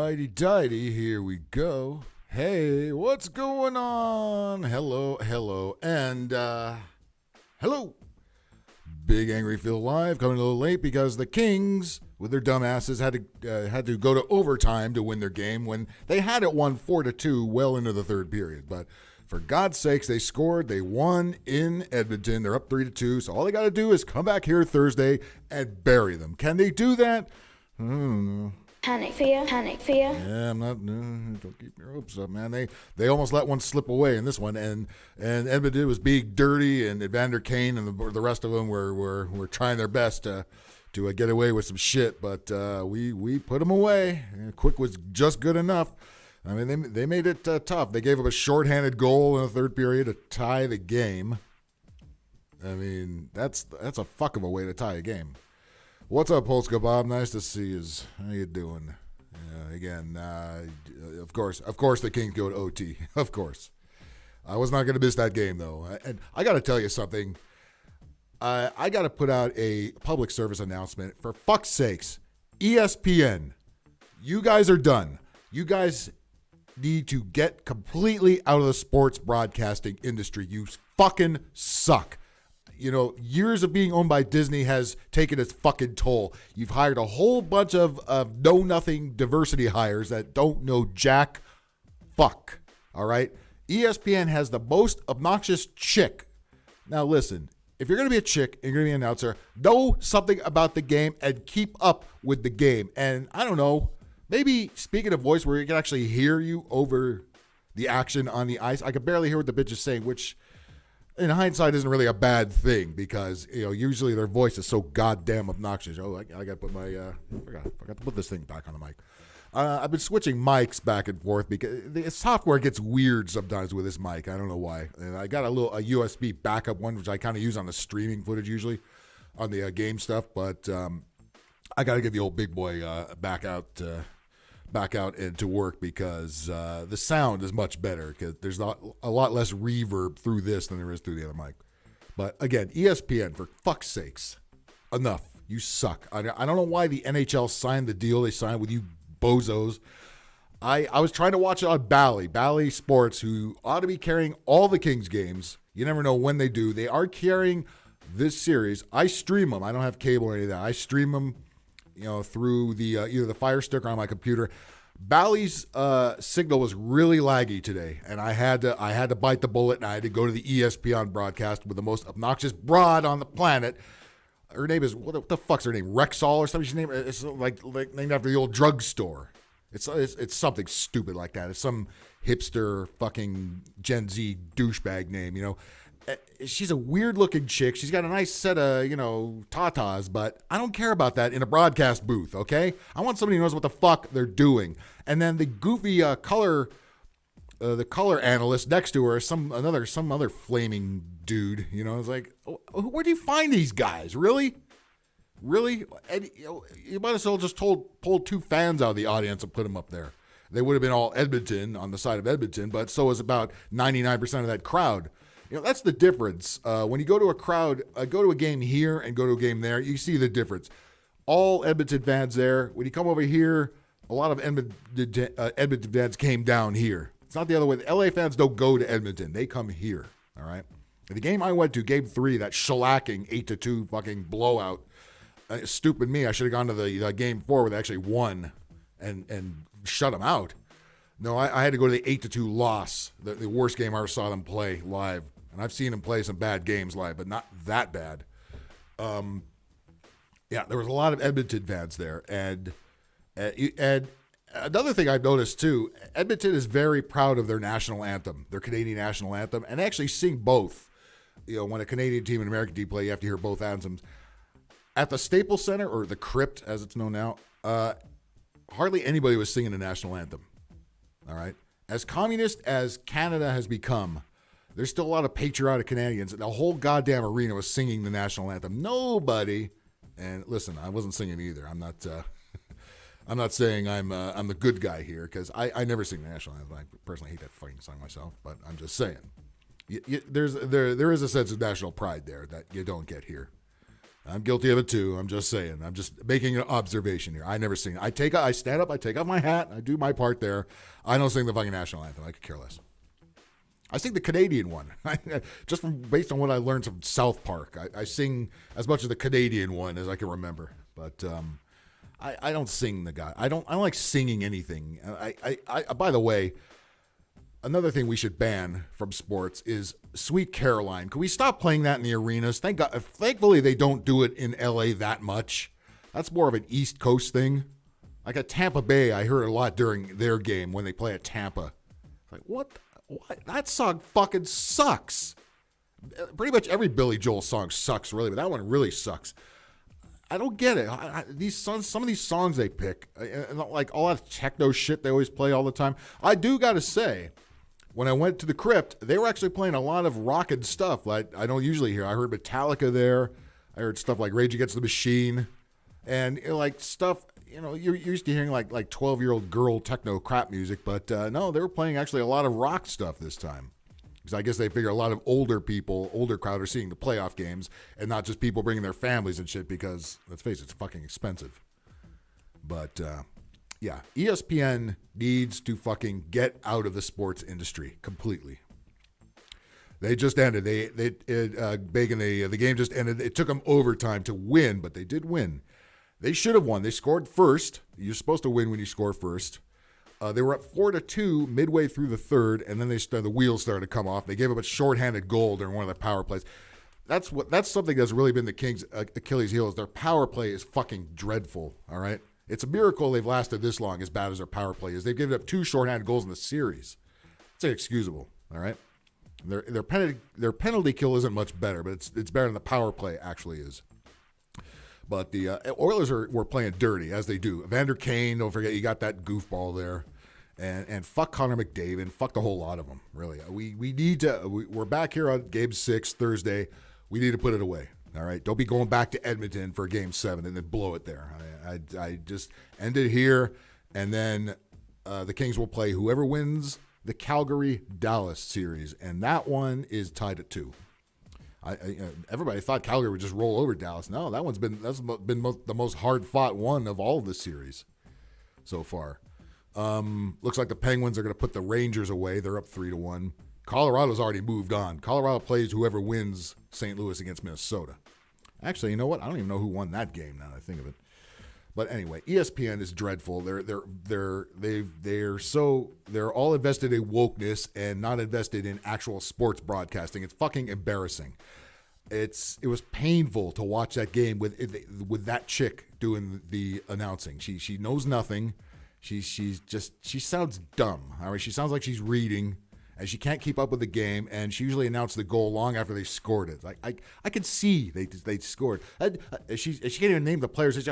Righty-tighty, here we go. Hey, what's going on? Hello, and hello. Big Angry Phil live, coming a little late because the Kings, with their dumbasses, had to go to overtime to win their game when they had it won 4-2 well into the third period. But for God's sakes, they scored. They won in Edmonton. They're up 3-2. So all they got to do is come back here Thursday and bury them. Can they do that? I don't know. Panic fear. Yeah, I'm not. Don't keep your hopes up, man. They almost let one slip away in this one, and Edmonton was being dirty, and Evander Kane and the rest of them were trying their best to get away with some shit, but we put them away. Quick was just good enough. I mean, they made it tough. They gave up a shorthanded goal in the third period to tie the game. I mean, that's a fuck of a way to tie a game. What's up, Polska Bob? Nice to see you. How you doing? Again, of course, the Kings go to OT. Of course. I was not going to miss that game, though. And I got to tell you something. I got to put out a public service announcement. For fuck's sakes, ESPN, you guys are done. You guys need to get completely out of the sports broadcasting industry. You fucking suck. You know, years of being owned by Disney has taken its fucking toll. You've hired a whole bunch of know-nothing diversity hires that don't know jack fuck, all right? ESPN has the most obnoxious chick. Now, listen, if you're going to be a chick and you're going to be an announcer, know something about the game and keep up with the game. And I don't know, maybe speaking of voice where you can actually hear you over the action on the ice. I could barely hear what the bitch is saying, which in hindsight isn't really a bad thing because, you know, usually their voice is so goddamn obnoxious. Oh, I got to put my, forgot to put this thing back on the mic. I've been switching mics back and forth because the software gets weird sometimes with this mic. I don't know why. And I got a USB backup one, which I kind of use on the streaming footage usually on the game stuff. But I got to get the old big boy back out and to work because the sound is much better because there's a lot less reverb through this than there is through the other mic. But again, ESPN, for fuck's sakes, enough. You suck. I don't know why the NHL signed the deal they signed with you bozos. I was trying to watch it on Bally Sports, who ought to be carrying all the Kings games. You never know when they do. They are carrying this series. I stream them. I don't have cable or any of that. I stream them, you know, through the either the Fire Stick or on my computer. Bally's signal was really laggy today, and I had to bite the bullet, and I had to go to the ESPN broadcast with the most obnoxious broad on the planet. Her name is, what the fuck's her name? Rexall or something? Her name it's like named after the old drugstore. It's something stupid like that. It's some hipster fucking Gen Z douchebag name, you know. She's a weird-looking chick. She's got a nice set of, you know, tatas, but I don't care about that in a broadcast booth, okay? I want somebody who knows what the fuck they're doing. And then the goofy color analyst next to her is some other flaming dude, you know. It's like, where do you find these guys? Really? And, you might as well just pulled two fans out of the audience and put them up there. They would have been all Edmonton on the side of Edmonton, but so is about 99% of that crowd. You know, that's the difference. When you go to a crowd, go to a game here and go to a game there, you see the difference. All Edmonton fans there. When you come over here, a lot of Edmonton fans came down here. It's not the other way. The LA fans don't go to Edmonton. They come here, all right? The game I went to, game 3, that shellacking 8-2 fucking blowout, stupid me. I should have gone to the game 4 where they actually won and shut them out. No, I had to go to the 8-2 loss, the worst game I ever saw them play live. And I've seen them play some bad games live, but not that bad. Yeah, there was a lot of Edmonton fans there. And another thing I've noticed, too, Edmonton is very proud of their national anthem, their Canadian national anthem, and they actually sing both. You know, when a Canadian team and an American team play, you have to hear both anthems. At the Staples Center, or the Crypt, as it's known now, hardly anybody was singing the national anthem. All right. As communist as Canada has become, there's still a lot of patriotic Canadians. The whole goddamn arena was singing the national anthem. Nobody, and listen, I wasn't singing either. I'm not. I'm not saying I'm the good guy here because I never sing the national anthem. I personally hate that fucking song myself, but I'm just saying. There is a sense of national pride there that you don't get here. I'm guilty of it too. I'm just saying. I'm just making an observation here. I never sing. I stand up, I take off my hat, I do my part there. I don't sing the fucking national anthem. I could care less. I sing the Canadian one, just based on what I learned from South Park. I sing as much of the Canadian one as I can remember, but I don't sing the guy. I don't like singing anything. I by the way, another thing we should ban from sports is Sweet Caroline. Can we stop playing that in the arenas? Thankfully, they don't do it in LA that much. That's more of an East Coast thing. Like at Tampa Bay, I heard a lot during their game when they play at Tampa. Like, what? That song fucking sucks. Pretty much every Billy Joel song sucks, really, but that one really sucks. I don't get it. Some of these songs they pick, like all that techno shit they always play all the time. I do got to say, when I went to the Crypt, they were actually playing a lot of rockin' stuff like I don't usually hear. I heard Metallica there. I heard stuff like Rage Against the Machine, and like stuff. You're used to hearing like 12-year-old girl techno crap music, but no, they were playing actually a lot of rock stuff this time. Because I guess they figure a lot of older crowd are seeing the playoff games and not just people bringing their families and shit because, let's face it, it's fucking expensive. But, yeah, ESPN needs to fucking get out of the sports industry completely. They just ended. The game just ended. It took them overtime to win, but they did win. They should have won. They scored first. You're supposed to win when you score first. They were up 4-2 midway through the third, and then the wheels started to come off. They gave up a shorthanded goal during one of the power plays. That's something that's really been the Kings' Achilles' heel. Is their power play is fucking dreadful. All right, it's a miracle they've lasted this long. As bad as their power play is, they've given up 2 shorthanded goals in the series. It's inexcusable. All right, their penalty kill isn't much better, but it's better than the power play actually is. But the Oilers were playing dirty, as they do. Evander Kane, don't forget, you got that goofball there. And fuck Connor McDavid. Fuck the whole lot of them, really. We need to, we're back here on Game 6, Thursday. We need to put it away, all right? Don't be going back to Edmonton for Game 7 and then blow it there. I just end it here, and then the Kings will play whoever wins the Calgary-Dallas series, and that one is tied at 2. Everybody thought Calgary would just roll over Dallas. No, that's been the most hard-fought one of all of the series so far. Looks like the Penguins are going to put the Rangers away. They're up 3-1. Colorado's already moved on. Colorado plays whoever wins St. Louis against Minnesota. Actually, you know what? I don't even know who won that game now that I think of it. But anyway, ESPN is dreadful. They're all invested in wokeness and not invested in actual sports broadcasting. It's fucking embarrassing. It was painful to watch that game with that chick doing the announcing. She knows nothing. She sounds dumb. All right, she sounds like she's reading. And she can't keep up with the game, and she usually announced the goal long after they scored it. Like I could see they scored. She can't even name the players. She's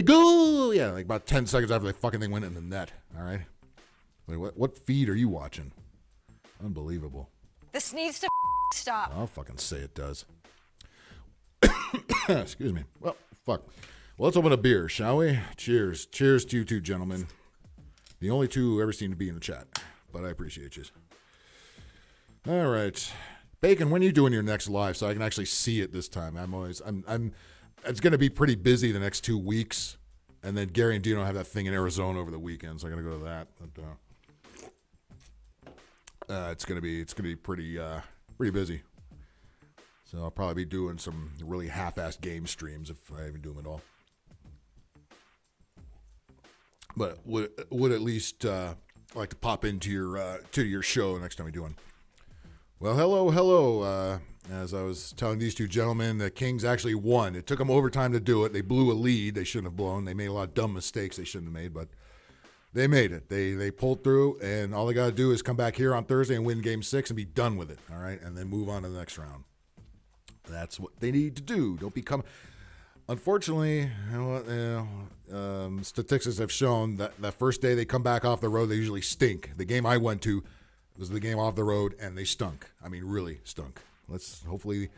goal! Yeah, like about 10 seconds after the fucking thing went in the net. All right, like what feed are you watching? Unbelievable. This needs to stop. I'll fucking say it does. Excuse me. Well, fuck. Well, let's open a beer, shall we? Cheers. Cheers to you two, gentlemen. The only two who ever seem to be in the chat. But I appreciate you. All right. Bacon, when are you doing your next live so I can actually see it this time? It's going to be pretty busy the next 2 weeks. And then Gary and Dino have that thing in Arizona over the weekend, so I'm going to go to that. But, it's going to be pretty busy. So I'll probably be doing some really half-assed game streams if I even do them at all. But would at least like to pop into your show next time we do one. Well, hello. As I was telling these two gentlemen, the Kings actually won. It took them overtime to do it. They blew a lead they shouldn't have blown. They made a lot of dumb mistakes they shouldn't have made, but they made it. They pulled through, and all they got to do is come back here on Thursday and win Game 6 and be done with it, all right? And then move on to the next round. That's what they need to do. Don't become... Unfortunately, statistics have shown that the first day they come back off the road, they usually stink. The game I went to was the game off the road, and they stunk. I mean, really stunk. Let's hopefully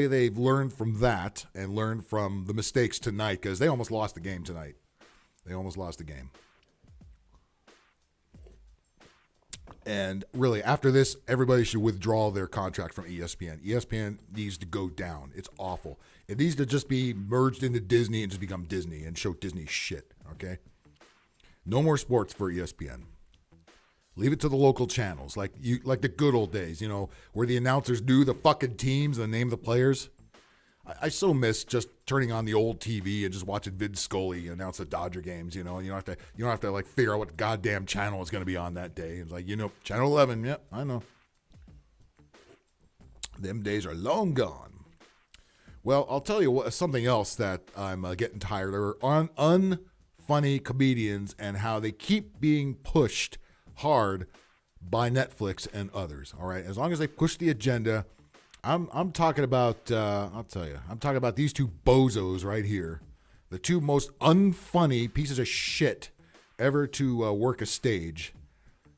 they've learned from that and learned from the mistakes tonight, because they almost lost the game tonight. They almost lost the game. And really, after this, everybody should withdraw their contract from ESPN. ESPN needs to go down. It's awful. It needs to just be merged into Disney and just become Disney and show Disney shit, okay? No more sports for ESPN. Leave it to the local channels, like the good old days, where the announcers knew the fucking teams and name the players. I so miss just turning on the old TV and just watching Vin Scully announce the Dodger games. You don't have to like figure out what goddamn channel is going to be on that day. It's like channel 11. Yep, I know. Them days are long gone. Well, I'll tell you what. Something else that I'm getting tired of are unfunny comedians and how they keep being pushed hard by Netflix and others. All right, as long as they push the agenda. I'm talking about, I'll tell you, I'm talking about these two bozos right here. The two most unfunny pieces of shit ever to work a stage.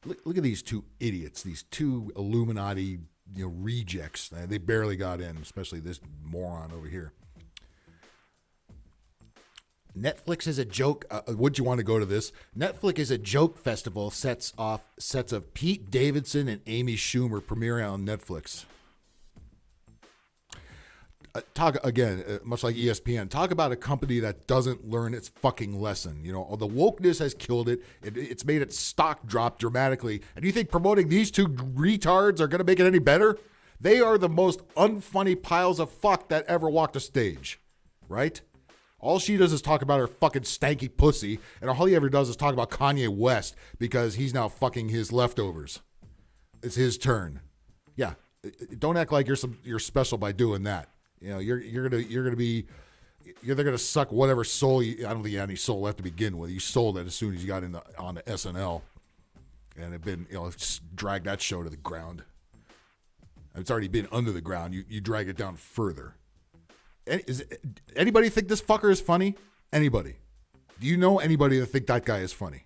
Look at these two idiots, these two Illuminati rejects. They barely got in, especially this moron over here. Netflix is a joke. Would you want to go to this? Netflix is a joke festival. Sets of Pete Davidson and Amy Schumer premiering on Netflix. Talk again, much like ESPN. Talk about a company that doesn't learn its fucking lesson. The wokeness has killed it. It's made its stock drop dramatically. And you think promoting these two retards are going to make it any better? They are the most unfunny piles of fuck that ever walked a stage, right? All she does is talk about her fucking stanky pussy, and all he ever does is talk about Kanye West because he's now fucking his leftovers. It's his turn. Yeah, don't act like you're special by doing that. They're gonna suck whatever soul I don't think you had any soul left to begin with. You sold it as soon as you got on the SNL, and have been drag that show to the ground. And it's already been under the ground. You drag it down further. Anybody think this fucker is funny? Anybody? Do you know anybody that think that guy is funny?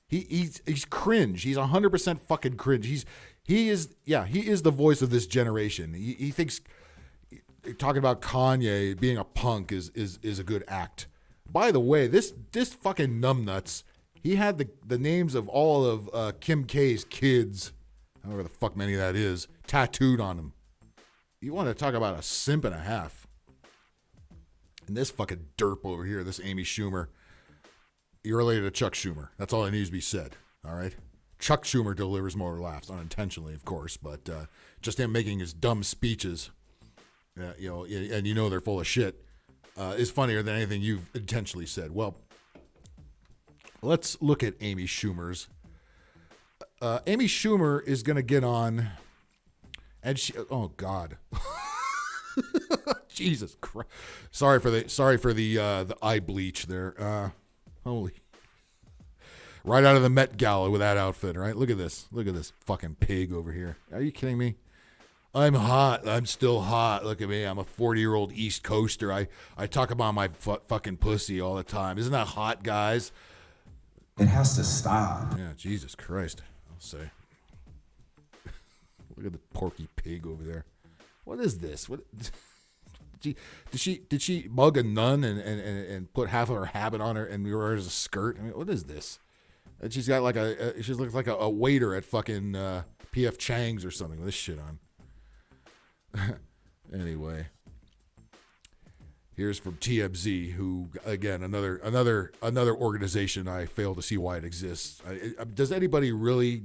He's cringe. He's 100% fucking cringe. He is the voice of this generation. He thinks. Talking about Kanye being a punk is a good act. By the way, this fucking numbnuts, he had the names of all of Kim K's kids, however the fuck many that is, tattooed on him. You want to talk about a simp and a half. And this fucking derp over here, this Amy Schumer, you're related to Chuck Schumer. That's all that needs to be said, all right? Chuck Schumer delivers more laughs, unintentionally, of course, but just him making his dumb speeches, and they're full of shit, is funnier than anything you've intentionally said. Well, let's look at Amy Schumer's. Amy Schumer is going to get on, and oh God, Jesus Christ! Sorry for the eye bleach there. Holy, right out of the Met Gala with that outfit, right? Look at this fucking pig over here. Are you kidding me? I'm hot. I'm still hot. Look at me. I'm a 40-year-old East Coaster. I talk about my fucking pussy all the time. Isn't that hot, guys? It has to stop. Yeah, Jesus Christ. I'll say. Look at the porky pig over there. What is this? What? Did she mug a nun and put half of her habit on her and wear her as a skirt? I mean, what is this? And she's got like she looks like a waiter at fucking P.F. Chang's or something with this shit on. Anyway, here's from TMZ, who again another organization I fail to see why it exists. Does anybody really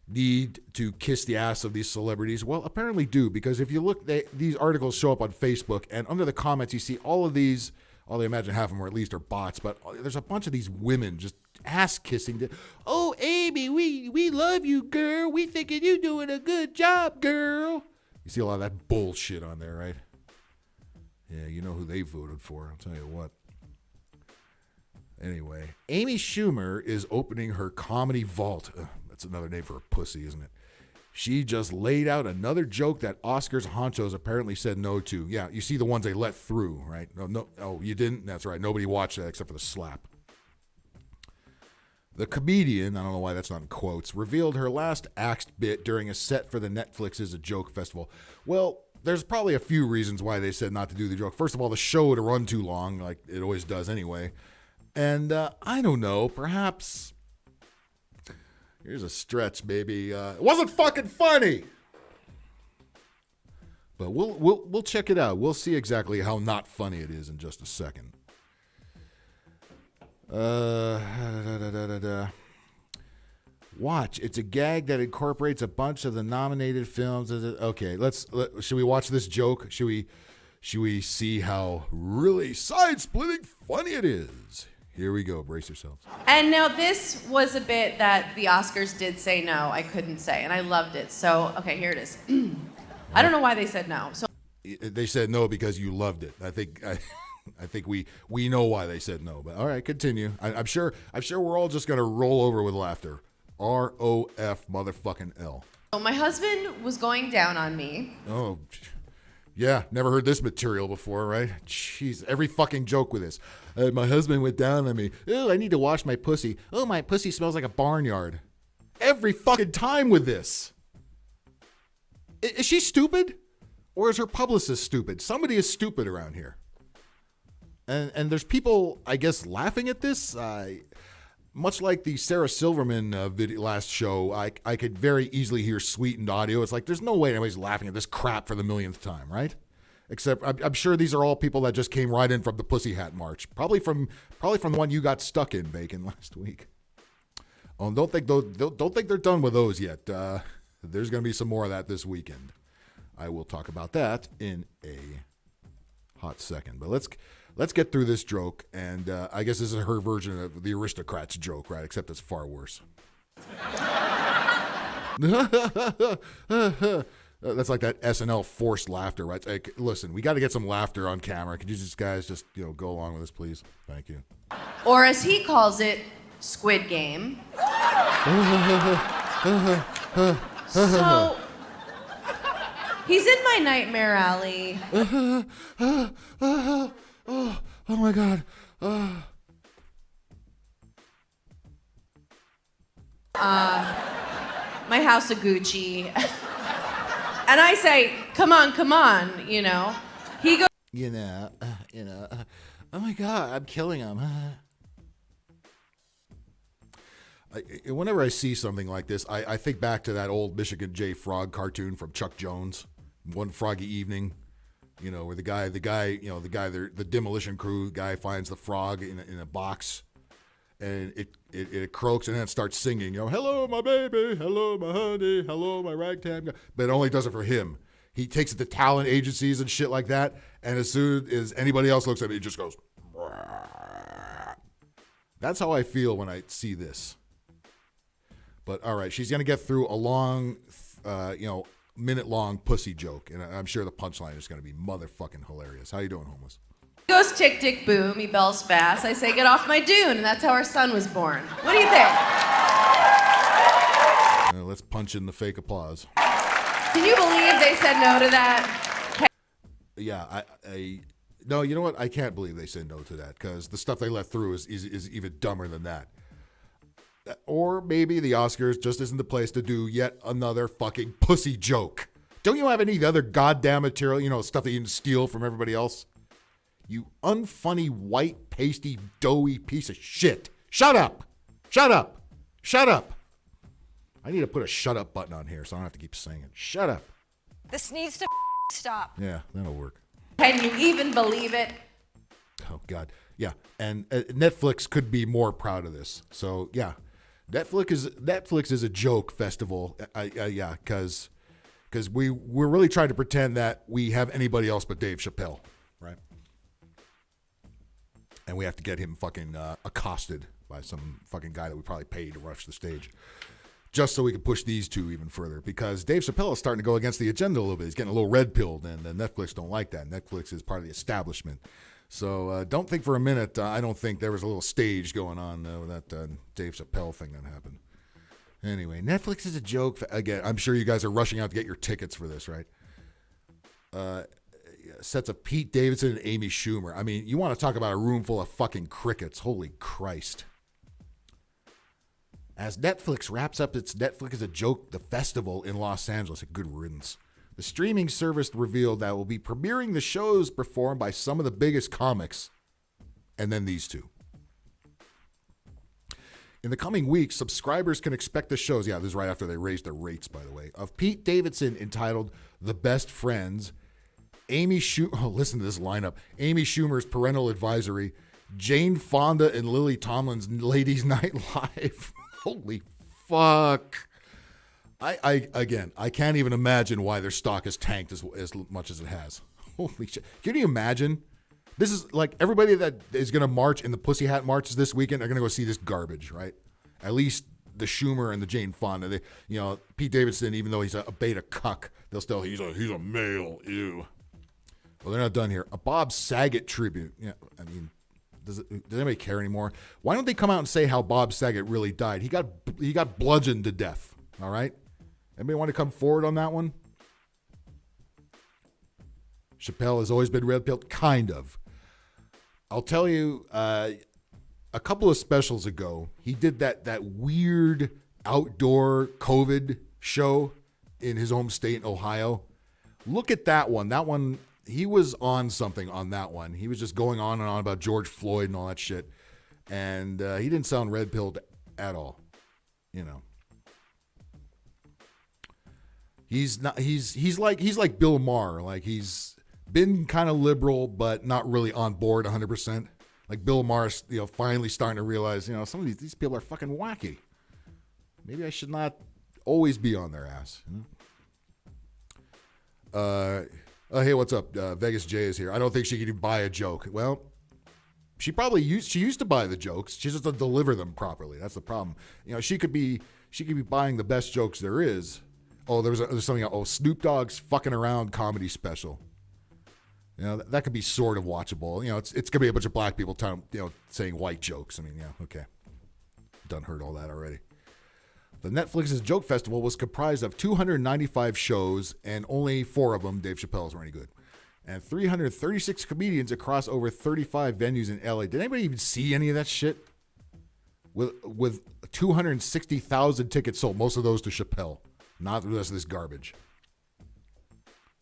need to kiss the ass of these celebrities? Well, apparently do, because if you look, these articles show up on Facebook, and under the comments you see all of these. Although I imagine half of them are at least bots, but there's a bunch of these women just ass kissing. Oh, Amy, we love you, girl. We thinking you doing a good job, girl. You see a lot of that bullshit on there, right? Yeah, you know who they voted for. I'll tell you what. Anyway, Amy Schumer is opening her comedy vault. That's another name for a pussy, isn't it? She just laid out another joke that Oscars honchos apparently said no to. Yeah, you see the ones they let through, right? No. Oh, you didn't? That's right. Nobody watched that except for the slap. The comedian, I don't know why that's not in quotes, revealed her last act bit during a set for the Netflix is a Joke festival. Well, there's probably a few reasons why they said not to do the joke. First of all, the show would run too long, like it always does anyway. And I don't know, perhaps, Here's a stretch, baby. It wasn't fucking funny. But we'll check it out. We'll see exactly how not funny it is in just a second. Watch. It's a gag that incorporates a bunch of the nominated films. Okay, should we watch this joke? Should we see how really side-splitting funny it is? Here we go. Brace yourselves. And now this was a bit that the Oscars did say no, I couldn't say, and I loved it. So, okay, here it is. I don't know why they said no. So they said no because you loved it. I think we know why they said no. But all right, continue. I'm sure we're all just gonna roll over with laughter. ROF motherfucking L. my husband was going down on me. Oh, yeah. Never heard this material before, right? Jeez, every fucking joke with this. My husband went down on me. Oh, I need to wash my pussy. Oh, my pussy smells like a barnyard. Every fucking time with this. Is she stupid? Or is her publicist stupid? Somebody is stupid around here. And there's people, I guess, laughing at this. Much like the Sarah Silverman video last show, I could very easily hear sweetened audio. It's like, there's no way anybody's laughing at this crap for the millionth time, right? Except I'm sure these are all people that just came right in from the Pussy Hat March. Probably from the one you got stuck in, Bacon, last week. Oh, don't think they're done with those yet. There's going to be some more of that this weekend. I will talk about that in a hot second. But let's get through this joke, and I guess this is her version of the aristocrats joke, right? Except it's far worse. That's like that SNL forced laughter, right? Like, listen, we got to get some laughter on camera. Could you guys just go along with this, please? Thank you. Or as he calls it, Squid Game. So, he's in my nightmare alley. Oh my God. My house of Gucci. And I say, come on, He goes, oh my God, I'm killing him. Whenever I see something like this, I think back to that old Michigan J. Frog cartoon from Chuck Jones, One Froggy Evening, where the demolition crew guy finds the frog in a box, and it croaks and then it starts singing, hello my baby, hello my honey, hello my ragtime guy. But it only does it for him. He takes it to talent agencies and shit like that, and as soon as anybody else looks at it, he just goes. That's how I feel when I see this. But all right, she's gonna get through a long, minute-long pussy joke, and I'm sure the punchline is gonna be motherfucking hilarious. How you doing, homeless? He goes tick, tick, boom. He bells fast. I say, get off my dune. And that's how our son was born. What do you think? Let's punch in the fake applause. Can you believe they said no to that? Yeah, no, you know what? I can't believe they said no to that, because the stuff they let through is even dumber than that. Or maybe the Oscars just isn't the place to do yet another fucking pussy joke. Don't you have any other goddamn material, stuff that you can steal from everybody else? You unfunny, white, pasty, doughy piece of shit. Shut up. Shut up. Shut up. I need to put a shut up button on here so I don't have to keep saying it. Shut up. This needs to stop. Yeah, that'll work. Can you even believe it? Oh, God. Yeah, and Netflix could be more proud of this. So, yeah, Netflix is a joke festival. Yeah, because we're really trying to pretend that we have anybody else but Dave Chappelle, right? And we have to get him fucking accosted by some fucking guy that we probably paid to rush the stage, just so we can push these two even further. Because Dave Chappelle is starting to go against the agenda a little bit. He's getting a little red-pilled, and Netflix don't like that. Netflix is part of the establishment. So don't think for a minute, I don't think there was a little stage going on with that Dave Chappelle thing that happened. Anyway, Netflix is a joke. Again, I'm sure you guys are rushing out to get your tickets for this, right? Sets of Pete Davidson and Amy Schumer. I mean, you want to talk about a room full of fucking crickets. Holy Christ. As Netflix wraps up its Netflix is a Joke, the festival in Los Angeles, a good riddance. The streaming service revealed that it will be premiering the shows performed by some of the biggest comics, and then these two. In the coming weeks, subscribers can expect the shows, this is right after they raised their rates, by the way, of Pete Davidson entitled The Best Friends, listen to this lineup, Amy Schumer's Parental Advisory, Jane Fonda and Lily Tomlin's Ladies Night Live. Holy fuck. I can't even imagine why their stock has tanked as much as it has. Holy shit. Can you imagine? This is like everybody that is going to march in the Pussy Hat marches this weekend are going to go see this garbage, right? At least the Schumer and the Jane Fonda. Pete Davidson, even though he's a beta cuck, they'll still, he's a male, ew. Well, they're not done here. A Bob Saget tribute. Yeah, I mean, does anybody care anymore? Why don't they come out and say how Bob Saget really died? He got bludgeoned to death, all right? Anybody want to come forward on that one? Chappelle has always been red-pilled, kind of. I'll tell you, a couple of specials ago, he did that weird outdoor COVID show in his home state, Ohio. Look at that one. That one, he was on something on that one. He was just going on and on about George Floyd and all that shit. And he didn't sound red-pilled at all, He's like Bill Maher. Like, he's been kind of liberal, but not really on board 100%. Like Bill Maher, finally starting to realize, some of these people are fucking wacky. Maybe I should not always be on their ass. Hey, what's up? Vegas J is here. I don't think she could buy a joke. Well, she used to buy the jokes. She just doesn't deliver them properly. That's the problem. She could be buying the best jokes there is. Oh, there's something else. Oh, Snoop Dogg's fucking around comedy special. That could be sort of watchable. It's gonna be a bunch of black people saying white jokes. I mean, okay. Done heard all that already. The Netflix's Joke Festival was comprised of 295 shows, and only 4 of them, Dave Chappelle's, were any good. And 336 comedians across over 35 venues in LA. Did anybody even see any of that shit? With 260,000 tickets sold, most of those to Chappelle, not the rest of this garbage.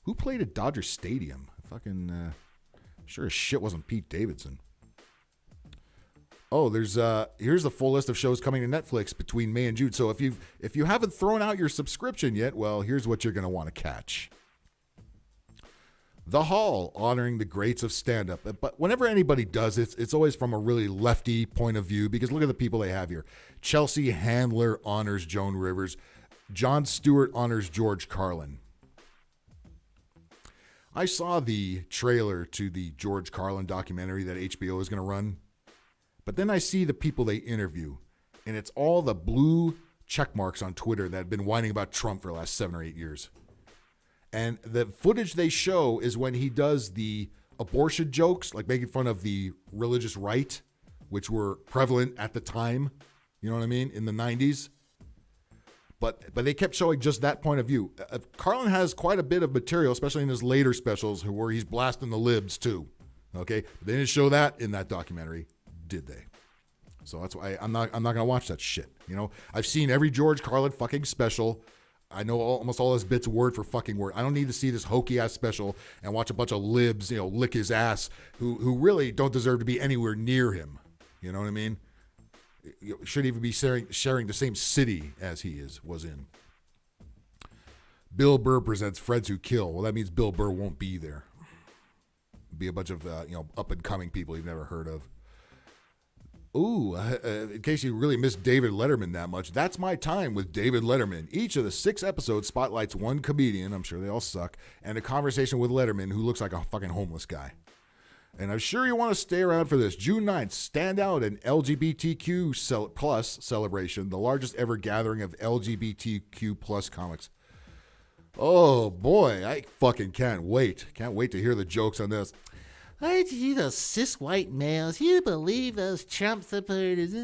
Who played at Dodger Stadium? Fucking sure as shit wasn't Pete Davidson. Oh, here's the full list of shows coming to Netflix between May and June. So if you haven't thrown out your subscription yet, well, here's what you're going to want to catch. The Hall, honoring the greats of stand-up. But whenever anybody does it, it's always from a really lefty point of view, because look at the people they have here. Chelsea Handler honors Joan Rivers. Jon Stewart honors George Carlin. I saw the trailer to the George Carlin documentary that HBO is going to run. But then I see the people they interview, and it's all the blue check marks on Twitter that have been whining about Trump for the last 7 or 8 years. And the footage they show is when he does the abortion jokes, like making fun of the religious right, which were prevalent at the time, you know what I mean, in the 90s. But they kept showing just that point of view. Carlin has quite a bit of material, especially in his later specials, where he's blasting the libs too. Okay, they didn't show that in that documentary, did they? So that's why I'm not gonna watch that shit. I've seen every George Carlin fucking special. I know almost all his bits word for fucking word. I don't need to see this hokey ass special and watch a bunch of libs, lick his ass, who really don't deserve to be anywhere near him. You know what I mean? You shouldn't even be sharing the same city as he was in. Bill Burr presents Friends Who Kill. Well, that means Bill Burr won't be there. It'll be a bunch of up and coming people you've never heard of. Ooh, in case you really missed David Letterman that much, that's my time with David Letterman. Each of the 6 episodes spotlights one comedian, I'm sure they all suck, and a conversation with Letterman, who looks like a fucking homeless guy. And I'm sure you want to stay around for this. June 9th, stand out an LGBTQ plus celebration, the largest ever gathering of LGBTQ plus comics. Oh boy, I fucking can't wait. Can't wait to hear the jokes on this. I see those cis white males. You believe those Trump supporters?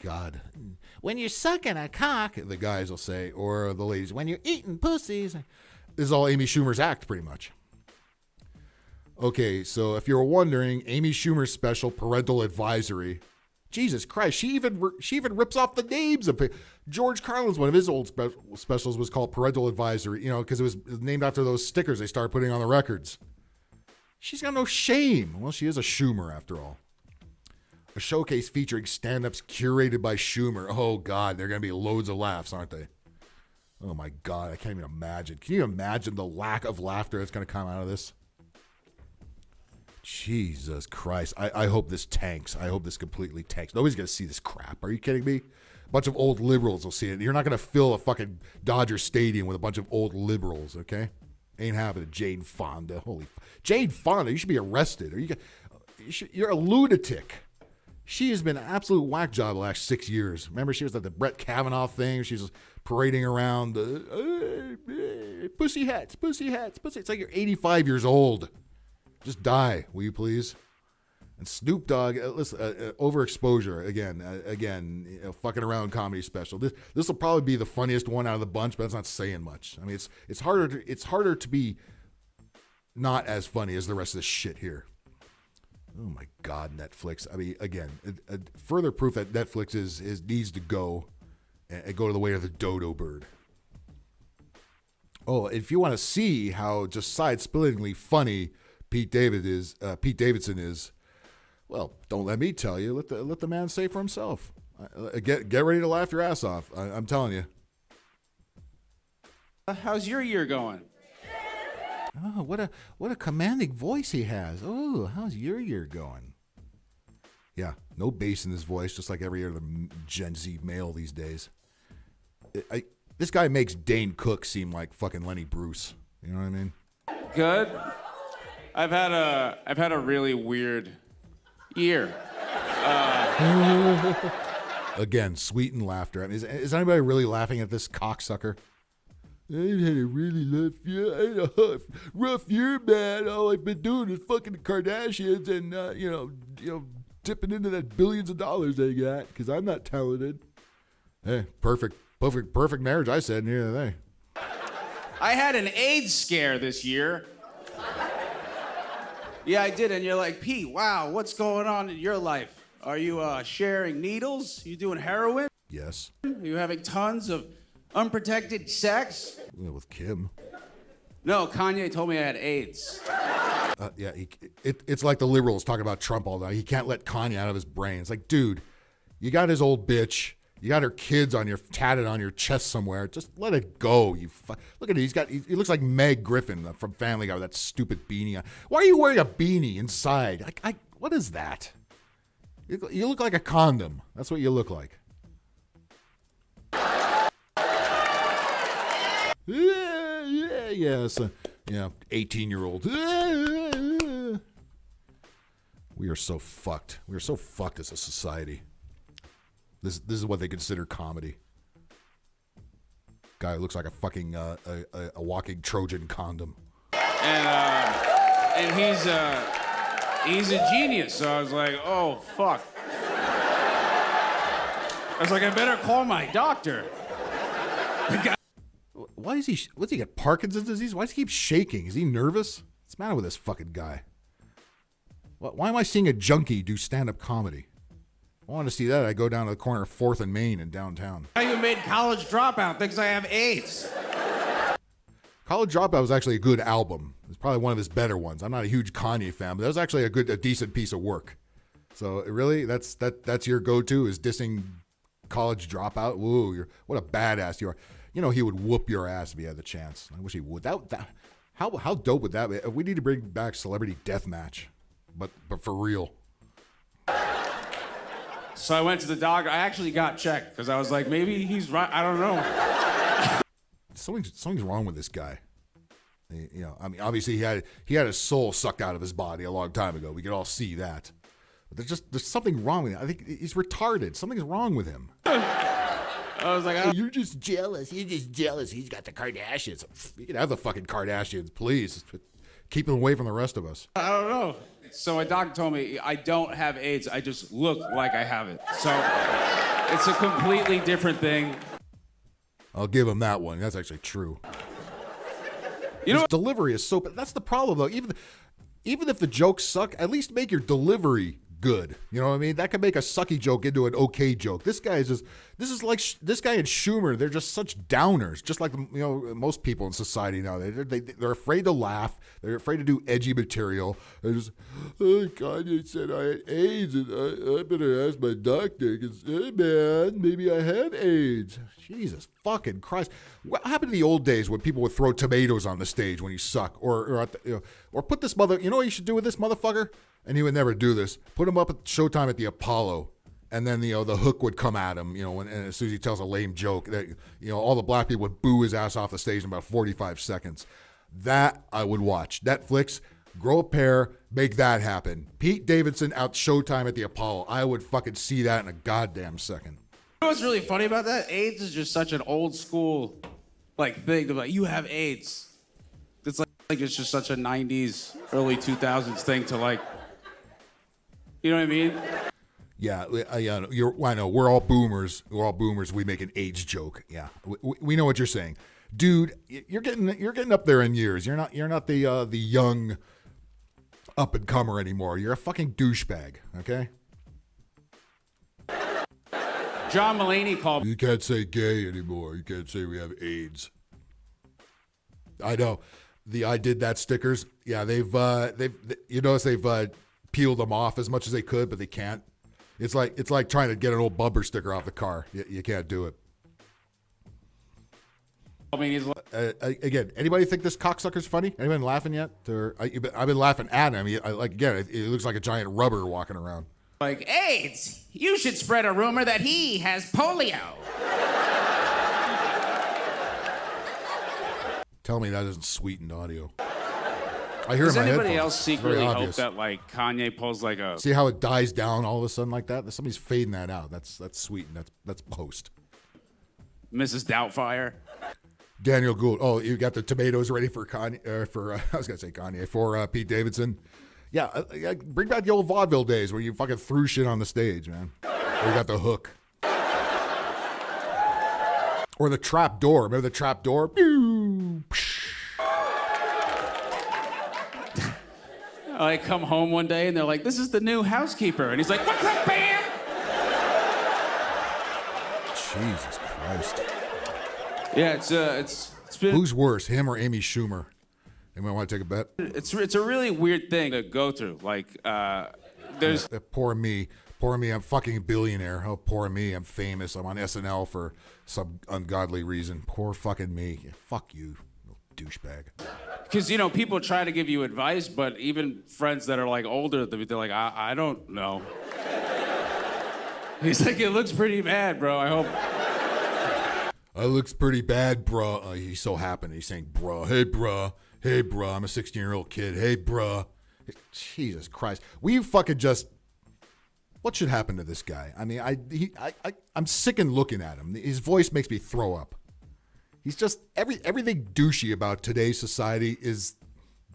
God. When you're sucking a cock, the guys will say, or the ladies, when you're eating pussies. This is all Amy Schumer's act, pretty much. Okay, so if you're wondering, Amy Schumer's special, Parental Advisory. Jesus Christ, she even rips off the names of George Carlin's. One of his old specials was called Parental Advisory, because it was named after those stickers they started putting on the records. She's got no shame. Well, she is a Schumer after all. A showcase featuring stand-ups curated by Schumer. Oh, God, there are going to be loads of laughs, aren't they? Oh, my God, I can't even imagine. Can you imagine the lack of laughter that's going to come out of this? Jesus Christ. I hope this tanks. I hope this completely tanks. Nobody's going to see this crap. Are you kidding me? A bunch of old liberals will see it. You're not going to fill a fucking Dodger Stadium with a bunch of old liberals, okay? Ain't happening. Jane Fonda. Jane Fonda, you should be arrested. You're a lunatic. She has been an absolute whack job the last 6 years. Remember, she was at the Brett Kavanaugh thing. She was parading around pussy hats, pussy hats, pussy. It's like you're 85 years old. Just die, will you please? And Snoop Dogg, listen, overexposure again, fucking around comedy special. This will probably be the funniest one out of the bunch, but that's not saying much. I mean, it's harder to be not as funny as the rest of this shit here. Oh my God, Netflix. I mean, again, further proof that Netflix needs to go and go to the way of the dodo bird. Oh, if you want to see how just side-splittingly funny Pete Davidson is, well, don't let me tell you. Let the man say for himself. Get ready to laugh your ass off. I'm telling you. How's your year going? Oh, what a commanding voice he has. Oh, how's your year going? Yeah, no bass in his voice, just like every other Gen Z male these days. This guy makes Dane Cook seem like fucking Lenny Bruce. You know what I mean? Good. I've had a really weird year. Again, sweetened laughter. I mean, is anybody really laughing at this cocksucker? I had a really rough year, man. All I've been doing is fucking the Kardashians and dipping into that billions of dollars they got because I'm not talented. Hey, perfect marriage. I said the other day. I had an AIDS scare this year. Yeah, I did, and you're like, Pete, wow, what's going on in your life? Are you sharing needles? You doing heroin? Yes. Are you having tons of unprotected sex? With Kim. No, Kanye told me I had AIDS. Yeah, it's like the liberals talking about Trump all day. He can't let Kanye out of his brain. It's like, dude, you got his old bitch. You got her kids tatted on your chest somewhere. Just let it go. Look at it. He looks like Meg Griffin from Family Guy with that stupid beanie on. Why are you wearing a beanie inside? What is that? You look like a condom. That's what you look like. Yeah. So, 18-year-old. We are so fucked. We are so fucked as a society. This is what they consider comedy. Guy who looks like a fucking a walking Trojan condom. And he's a genius. So I was like, oh fuck. I was like, I better call my doctor. Why is he? What's he got? Parkinson's disease? Why does he keep shaking? Is he nervous? What's the matter with this fucking guy? Why am I seeing a junkie do stand-up comedy? I want to see that. I go down to the corner of 4th and Main in downtown. Guy who made College Dropout thinks I have AIDS. College Dropout was actually a good album. It's probably one of his better ones. I'm not a huge Kanye fan, but that was actually a decent piece of work. So really, that's your go-to is dissing College Dropout. Woo, what a badass you are. You know he would whoop your ass if he had the chance. I wish he would. How dope would that be? We need to bring back Celebrity Deathmatch, but for real. So I went to the doctor. I actually got checked because I was like, maybe he's right. I don't know. Something's wrong with this guy. I mean, obviously he had his soul sucked out of his body a long time ago. We could all see that. But there's something wrong with him. I think he's retarded. Something's wrong with him. I was like, you're just jealous. You're just jealous. He's got the Kardashians. You can have the fucking Kardashians, please. Keep them away from the rest of us. I don't know. So a doctor told me I don't have AIDS. I just look like I have it. So it's a completely different thing. I'll give him that one. That's actually true. His delivery is so. That's the problem, though. Even if the jokes suck, at least make your delivery good. You know what I mean? That could make a sucky joke into an okay joke. This guy is just, this is like this guy and Schumer. They're just such downers, just like most people in society now. They're afraid to laugh. They're afraid to do edgy material. They're just, oh, Kanye said I had AIDS, and I better ask my doctor because, hey man, maybe I have AIDS. Jesus fucking Christ! What happened to the old days when people would throw tomatoes on the stage when you suck, or put this mother? You know what you should do with this motherfucker? And he would never do this. Put him up at Showtime at the Apollo, and then the hook would come at him. And as soon as he tells a lame joke, that all the black people would boo his ass off the stage in about 45 seconds. That I would watch. Netflix, grow a pair, make that happen. Pete Davidson out Showtime at the Apollo. I would fucking see that in a goddamn second. You know what's really funny about that? AIDS is just such an old school thing. They're like, you have AIDS. It's like it's just such a 90s, early 2000s thing to you know what I mean? Yeah, I know. We're all boomers. We make an AIDS joke. Yeah, we know what you're saying, dude. You're getting up there in years. You're not the young up and comer anymore. You're a fucking douchebag. Okay. John Mulaney called. You can't say gay anymore. You can't say we have AIDS. I know. The I did that stickers. Yeah, they've you notice they've peeled them off as much as they could, but they can't. It's like trying to get an old bumper sticker off the car. You can't do it. I mean, again, anybody think this cocksucker's funny? Anyone laughing yet? I've been laughing at him. It looks like a giant rubber walking around. Like, AIDS, you should spread a rumor that he has polio. Tell me that isn't sweetened audio. I hear Does in my anybody headphones. else secretly Very hope obvious. that Kanye pulls a... See how it dies down all of a sudden like that? Somebody's fading that out. That's sweetened. That's post. Mrs. Doubtfire? Daniel Gould. Oh, you got the tomatoes ready for Kanye? I was gonna say Kanye for Pete Davidson. Yeah, bring back the old vaudeville days where you fucking threw shit on the stage, man. Or you got the hook. Or the trap door. Remember the trap door? I come home one day and they're like, this is the new housekeeper. And he's like, what's up, Bam? Jesus Christ. Yeah, it's been... Who's worse, him or Amy Schumer? Anyone want to take a bet? It's a really weird thing to go through. There's... Poor me. I'm fucking a billionaire. Oh, poor me. I'm famous. I'm on SNL for some ungodly reason. Poor fucking me. Fuck you, douchebag. Because, people try to give you advice, but even friends that are, older, they're like, I don't know. He's like, it looks pretty bad, bro. I hope... It looks pretty bad, bro. Oh, he's so happy. He's saying, bro. Hey, bro. Hey, bro. I'm a 16-year-old kid. Hey, bro. Jesus Christ. We fucking just... What should happen to this guy? I mean, I'm sick and looking at him. His voice makes me throw up. He's just... Everything douchey about today's society is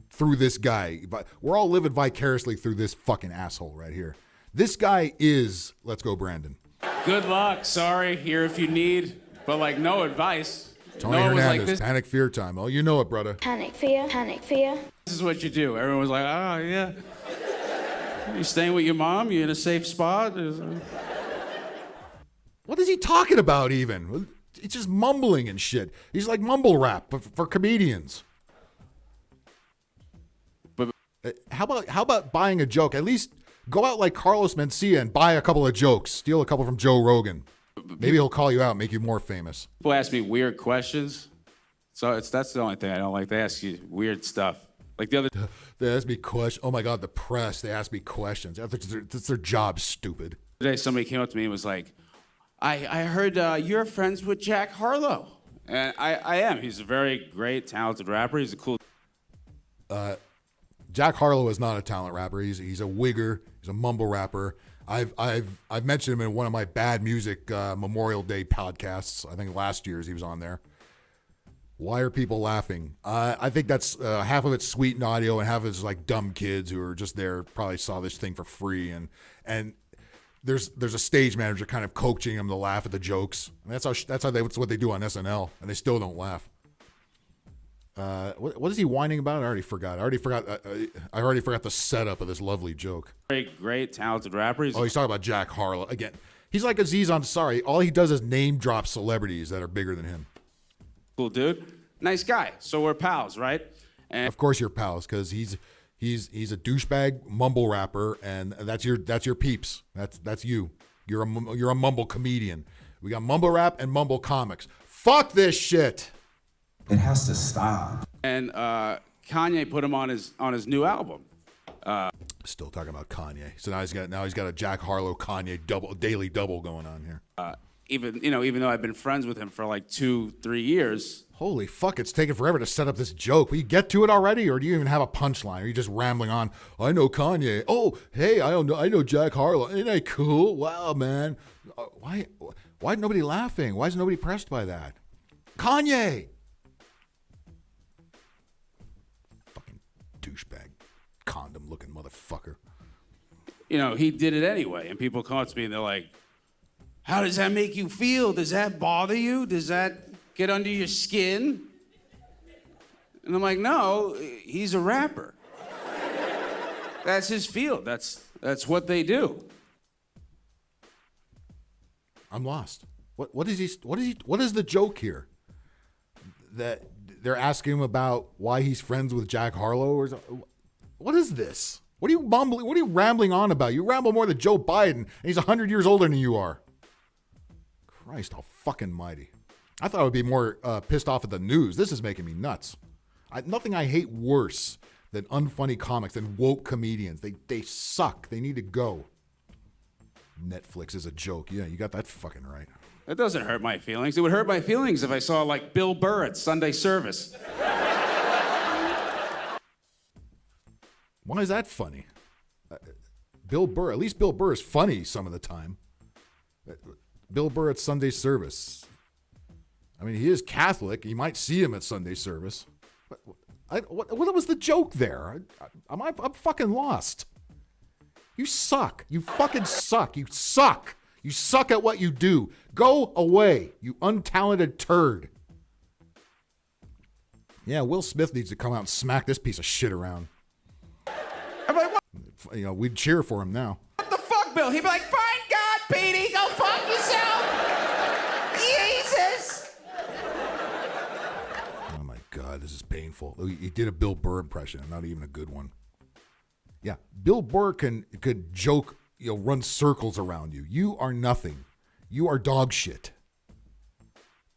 through this guy. But we're all living vicariously through this fucking asshole right here. This guy is... Let's go, Brandon. Good luck. Sorry. Here if you need... But no advice. Tony no one was Hernandez, like, this. Panic Fear Time. Oh, you know it, brother. Panic fear, panic fear. This is what you do. Everyone was like, oh, yeah. You staying with your mom? You in a safe spot? What is he talking about even? He's just mumbling and shit. He's like mumble rap for comedians. But How about buying a joke? At least go out like Carlos Mencia and buy a couple of jokes. Steal a couple from Joe Rogan. Maybe he'll call you out, make you more famous. people ask me weird questions. So that's the only thing I don't like. They ask you weird stuff. Like the other... They ask me questions. Oh my God, the press. They ask me questions. That's their job, stupid. Today, somebody came up to me and was like, I heard you're friends with Jack Harlow. And I am. He's a very great, talented rapper. He's a cool... Jack Harlow is not a talent rapper. He's a wigger. He's a mumble rapper. I've mentioned him in one of my Bad Music Memorial Day podcasts. I think last year's he was on there. Why are people laughing? I think that's half of it's sweetened audio and half of it's like dumb kids who are just there, probably saw this thing for free, and there's a stage manager kind of coaching them to laugh at the jokes. And that's what they do on SNL, and they still don't laugh. What is he whining about? I already forgot. I already forgot the setup of this lovely joke. Great, talented rapper. He's talking about Jack Harlow again. He's like Aziz Ansari. All he does is name drop celebrities that are bigger than him. Cool dude, nice guy. So we're pals, right? And of course you're pals, because he's a douchebag mumble rapper, and that's your peeps. That's you. You're a mumble comedian. We got mumble rap and mumble comics. Fuck this shit. It has to stop. And Kanye put him on his new album. Still talking about Kanye. So now he's got a Jack Harlow Kanye daily double going on here. Even though I've been friends with him for like 2-3 years. Holy fuck, it's taking forever to set up this joke. Will you get to it already, or do you even have a punchline? Are you just rambling on? I know Kanye. Oh, hey, I know Jack Harlow. Ain't that cool? Wow, man. Why is nobody laughing? Why is nobody pressed by that? Kanye. Fucking douchebag, condom-looking motherfucker. He did it anyway, and people come up to me and they're like, "How does that make you feel? Does that bother you? Does that get under your skin?" And I'm like, no, he's a rapper. That's his field. That's what they do. I'm lost. What is the joke here? That they're asking him about why he's friends with Jack Harlow, or what is this? What are you mumbling? What are you rambling on about? You ramble more than Joe Biden, and he's 100 years older than you are. Christ fucking mighty. I thought I would be more pissed off at the news. This is making me nuts. Nothing I hate worse than unfunny comics and woke comedians. They suck. They need to go. Netflix is a joke. Yeah, you got that fucking right. It doesn't hurt my feelings. It would hurt my feelings if I saw like Bill Burr at Sunday service. Why is that funny? Bill Burr, at least Bill Burr is funny some of the time. Bill Burr at Sunday service. I mean, he is Catholic. You might see him at Sunday service. What was the joke there? I'm fucking lost. You suck. You fucking suck. You suck. You suck at what you do. Go away, you untalented turd. Yeah, Will Smith needs to come out and smack this piece of shit around. I'm like, what? We'd cheer for him now. What the fuck, Bill? He'd be like, fine God, Petey, go fuck yourself. Jesus. Oh my God, this is painful. He did a Bill Burr impression, not even a good one. Yeah, Bill Burr could joke, run circles around you. You are nothing. You are dog shit.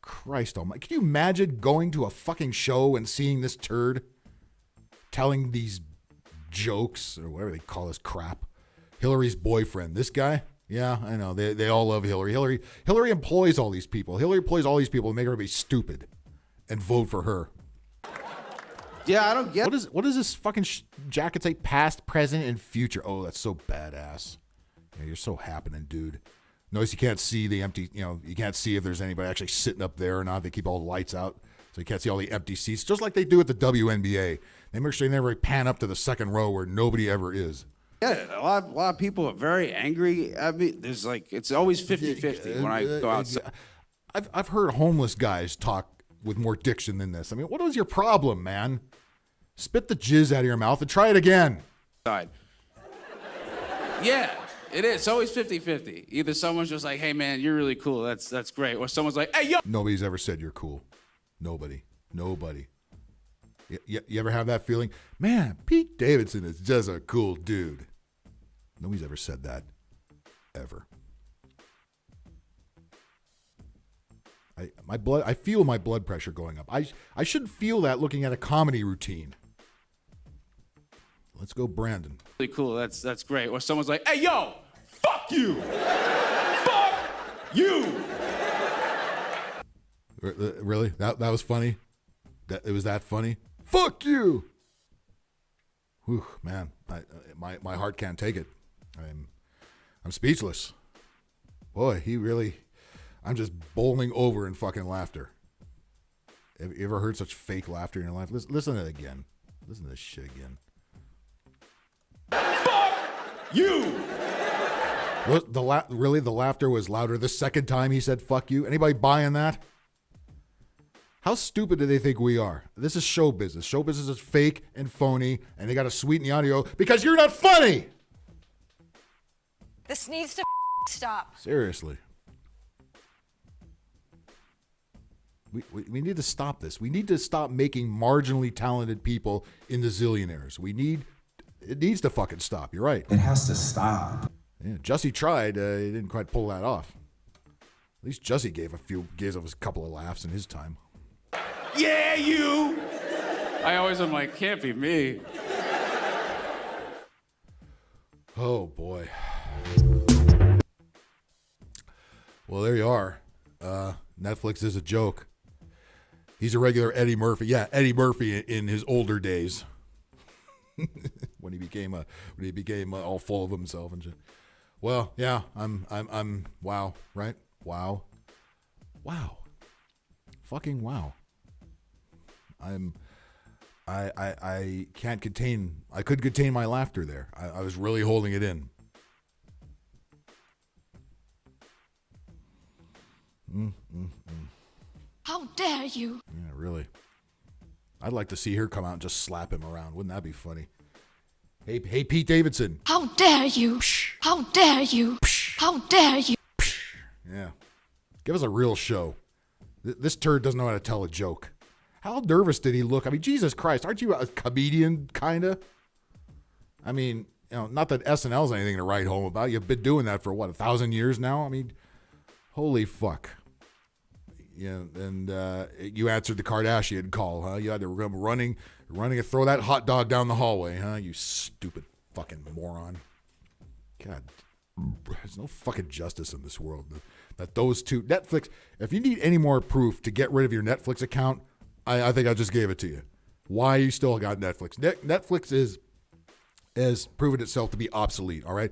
Christ almighty. Can you imagine going to a fucking show and seeing this turd telling these jokes, or whatever they call this crap? Hillary's boyfriend. This guy? Yeah, I know. They all love Hillary. Hillary employs all these people. Hillary employs all these people to make everybody stupid and vote for her. Yeah, I don't get What does this fucking jacket say? Past, present, and future. Oh, that's so badass. Yeah, you're so happening, dude. Notice you can't see the empty, you can't see if there's anybody actually sitting up there or not. They keep all the lights out, so you can't see all the empty seats, just like they do at the WNBA. They make sure they never pan up to the second row where nobody ever is. Yeah, a lot of people are very angry at me. There's it's always 50-50 when I go outside. I've heard homeless guys talk with more diction than this. I mean, what was your problem, man? Spit the jizz out of your mouth and try it again. Yeah, it is. It's always 50-50. Either someone's just like, hey, man, you're really cool. That's great. Or someone's like, hey, yo. Nobody's ever said you're cool. Nobody. You ever have that feeling? Man, Pete Davidson is just a cool dude. Nobody's ever said that. Ever. I feel my blood pressure going up. I should feel that looking at a comedy routine. Let's go, Brandon. Really cool. That's great. Or someone's like, hey, yo, fuck you. Fuck you. Really? That was funny? It was that funny? Fuck you. Whew, man, my heart can't take it. I'm speechless. Boy, I'm just bowling over in fucking laughter. Have you ever heard such fake laughter in your life? Listen to it again. Listen to this shit again. Fuck you. Really, the laughter was louder the second time he said "fuck you"? Anybody buying that? How stupid do they think we are? This is show business. Show business is fake and phony, and they got to sweeten the audio because you're not funny. This needs to stop. Seriously. We need to stop this. We need to stop making marginally talented people into zillionaires. It needs to fucking stop. You're right. It has to stop. Yeah, Jussie tried. He didn't quite pull that off. At least Jussie gave us a couple of laughs in his time. Yeah, you. I always am like, can't be me. Oh boy. Well, there you are. Netflix is a joke. He's a regular Eddie Murphy. Yeah, Eddie Murphy in his older days, when he became all full of himself and shit. Well, yeah, I'm wow, right? Wow, fucking wow. I can't contain. I couldn't contain my laughter there. I was really holding it in. How dare you? Yeah, really. I'd like to see her come out and just slap him around. Wouldn't that be funny? Hey, Pete Davidson. How dare you? How dare you? How dare you? Yeah. Give us a real show. This turd doesn't know how to tell a joke. How nervous did he look? I mean, Jesus Christ, aren't you a comedian, kind of? I mean, not that SNL's anything to write home about. You've been doing that for, 1,000 years now? I mean, holy fuck. Yeah, and you answered the Kardashian call, huh? You had to come running and throw that hot dog down the hallway, huh? You stupid fucking moron. God, there's no fucking justice in this world. That those two, Netflix, if you need any more proof to get rid of your Netflix account, I think I just gave it to you. Why you still got Netflix? Netflix has proven itself to be obsolete, all right?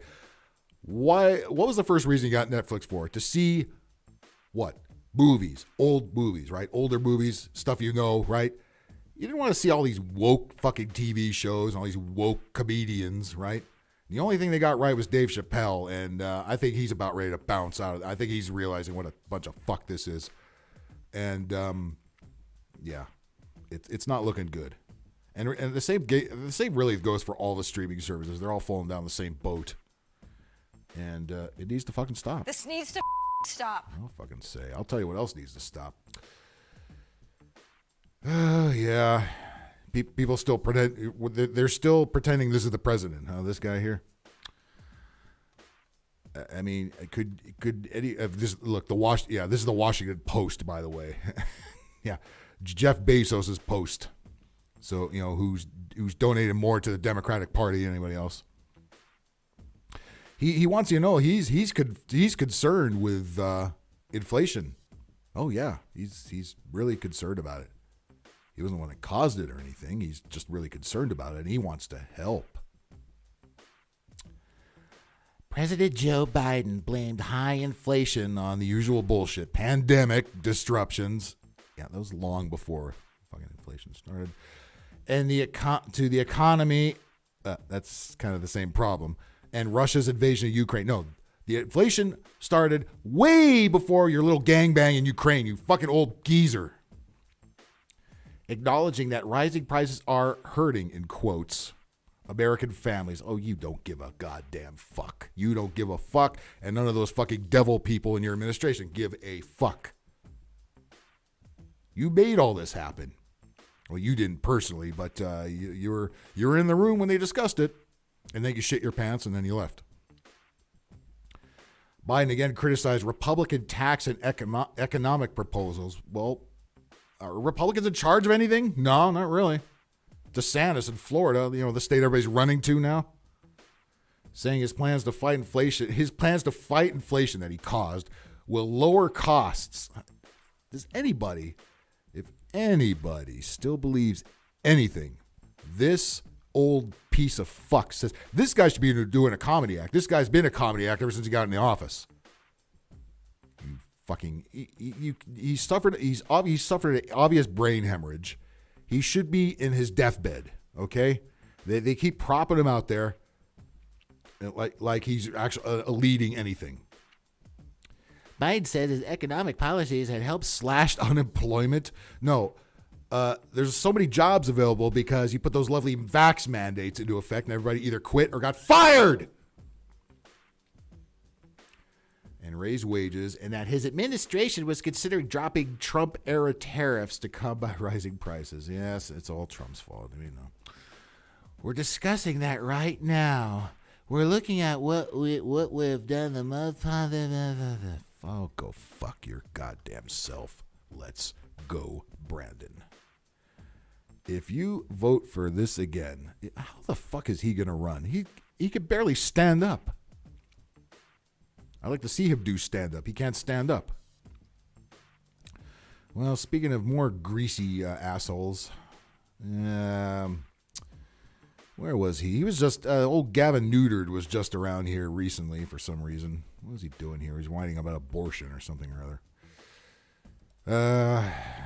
What was the first reason you got Netflix for? To see what? Movies, old movies, right? Older movies, stuff right? You didn't want to see all these woke fucking TV shows and all these woke comedians, right? The only thing they got right was Dave Chappelle, and I think he's about ready to bounce out. I think he's realizing what a bunch of fuck this is. And, yeah, it's not looking good. And the same really goes for all the streaming services. They're all falling down the same boat. And it needs to fucking stop. This needs to stop. I'll fucking say. I'll tell you what else needs to stop. Yeah. People still pretend. They're still pretending this is the president, huh? This guy here. I mean, could any of this look this is the Washington Post, by the way. Yeah, Jeff Bezos's Post. So who's donated more to the Democratic Party than anybody else. He wants you to know he's concerned with inflation. Oh yeah, he's really concerned about it. He wasn't the one that caused it or anything. He's just really concerned about it, and he wants to help. President Joe Biden blamed high inflation on the usual bullshit. Pandemic disruptions. Yeah, that was long before fucking inflation started. And to the economy, that's kind of the same problem. And Russia's invasion of Ukraine. No, the inflation started way before your little gangbang in Ukraine, you fucking old geezer. Acknowledging that rising prices are hurting, in quotes, American families. Oh, you don't give a goddamn fuck. You don't give a fuck, and none of those fucking devil people in your administration give a fuck. You made all this happen. Well, you didn't personally, but you were in the room when they discussed it, and then you shit your pants, and then you left. Biden again criticized Republican tax and economic proposals. Well, are Republicans in charge of anything? No, not really. DeSantis in Florida, the state everybody's running to now, saying his plans to fight inflation that he caused will lower costs. If anybody still believes anything, this old piece of fuck says this guy should be doing a comedy act. This guy's been a comedy act ever since he got in the office. He suffered an obvious brain hemorrhage. He should be in his deathbed. Okay, they keep propping him out there like he's actually leading anything. Biden said his economic policies had helped slash unemployment. No, there's so many jobs available because he put those lovely vax mandates into effect and everybody either quit or got fired. And raised wages, and that his administration was considering dropping Trump-era tariffs to combat rising prices. Yes, it's all Trump's fault. You know. We're discussing that right now. We're looking at what we've done the most positive. Oh, go fuck your goddamn self. Let's go, Brandon. If you vote for this again, how the fuck is he gonna run? He could barely stand up. I like to see him do stand up. He can't stand up. Well, speaking of more greasy assholes, where was he? He was just, old Gavin Neutered was just around here recently for some reason. What was he doing here? He's whining about abortion or something or other.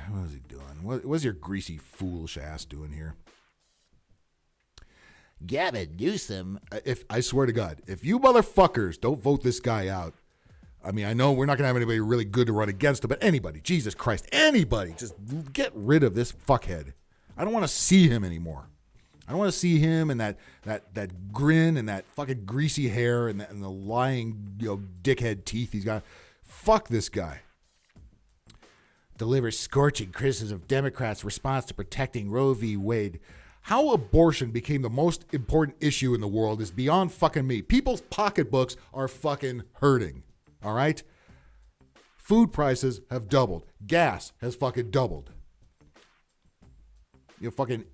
What was he doing? What was your greasy foolish ass doing here? Gavin Newsom. If I swear to God, if you motherfuckers don't vote this guy out, I mean, I know we're not going to have anybody really good to run against him, but anybody, Jesus Christ, anybody, just get rid of this fuckhead. I don't want to see him anymore. I don't want to see him and that grin and that fucking greasy hair and the lying, dickhead teeth he's got. Fuck this guy. Delivers scorching criticism of Democrats' response to protecting Roe v. Wade. How abortion became the most important issue in the world is beyond fucking me. People's pocketbooks are fucking hurting. All right? Food prices have doubled. Gas has fucking doubled. Fucking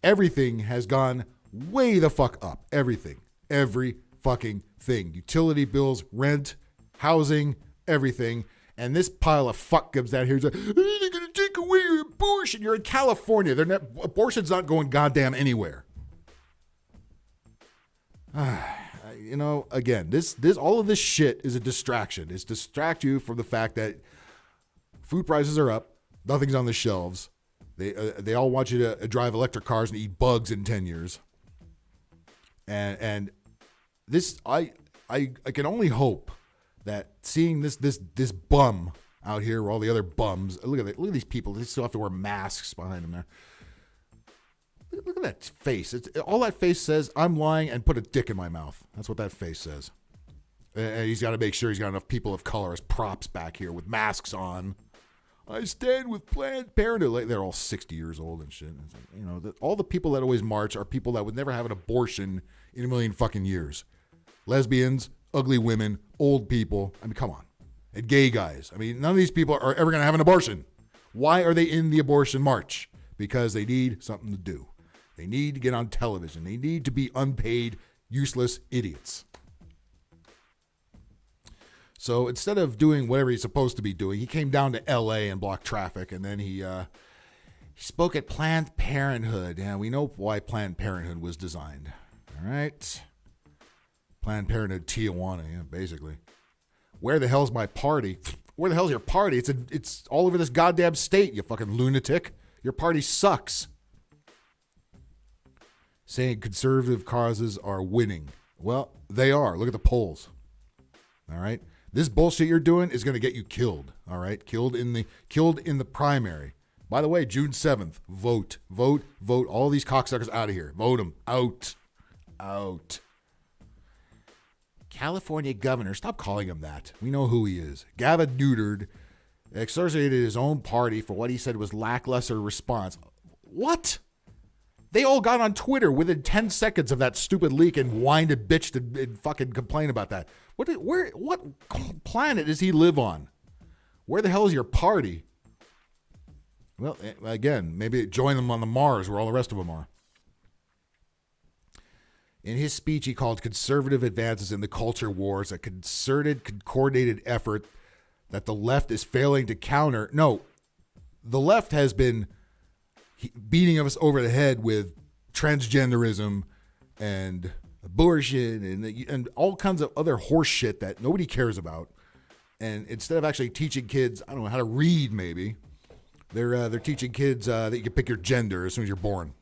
everything has gone way the fuck up. Everything. Every fucking thing. Utility bills, rent, housing, everything. And this pile of fuck comes down here. He's like, they're going to take away your abortion. You're in California. Abortion's not going goddamn anywhere. Again, this all of this shit is a distraction. It's distract you from the fact that food prices are up. Nothing's on the shelves. They all want you to drive electric cars and eat bugs in 10 years. And this, I can only hope that seeing this bum out here, where all the other bums, look at these people. They still have to wear masks behind them there. Look at that face. All that face says, I'm lying and put a dick in my mouth. That's what that face says. And he's got to make sure he's got enough people of color as props back here with masks on. I stand with Planned Parenthood. Like, they're all 60 years old and shit. It's like, all the people that always march are people that would never have an abortion in a million fucking years. Lesbians, ugly women, old people. I mean, come on. And gay guys. I mean, none of these people are ever going to have an abortion. Why are they in the abortion march? Because they need something to do. They need to get on television. They need to be unpaid, useless idiots. So instead of doing whatever he's supposed to be doing, he came down to L.A. and blocked traffic, and then he spoke at Planned Parenthood. Yeah, we know why Planned Parenthood was designed. All right? Planned Parenthood Tijuana, yeah, basically. Where the hell's my party? Where the hell's your party? It's all over this goddamn state, you fucking lunatic. Your party sucks. Saying conservative causes are winning. Well, they are. Look at the polls. All right? This bullshit you're doing is going to get you killed. All right? Killed in the primary. By the way, June 7th, vote. Vote. Vote. All these cocksuckers out of here. Vote them. Out. Out. California governor, stop calling him that. We know who he is. Gavin Neutered exonerated his own party for what he said was lackluster response. What? They all got on Twitter within 10 seconds of that stupid leak and whined and bitched and fucking complained about that. What planet does he live on? Where the hell is your party? Well, again, maybe join them on the Mars where all the rest of them are. In his speech, he called conservative advances in the culture wars a concerted, coordinated effort that the left is failing to counter. No, the left has been beating us over the head with transgenderism and abortion and all kinds of other horse shit that nobody cares about. And instead of actually teaching kids, I don't know, how to read maybe, they're teaching kids that you can pick your gender as soon as you're born.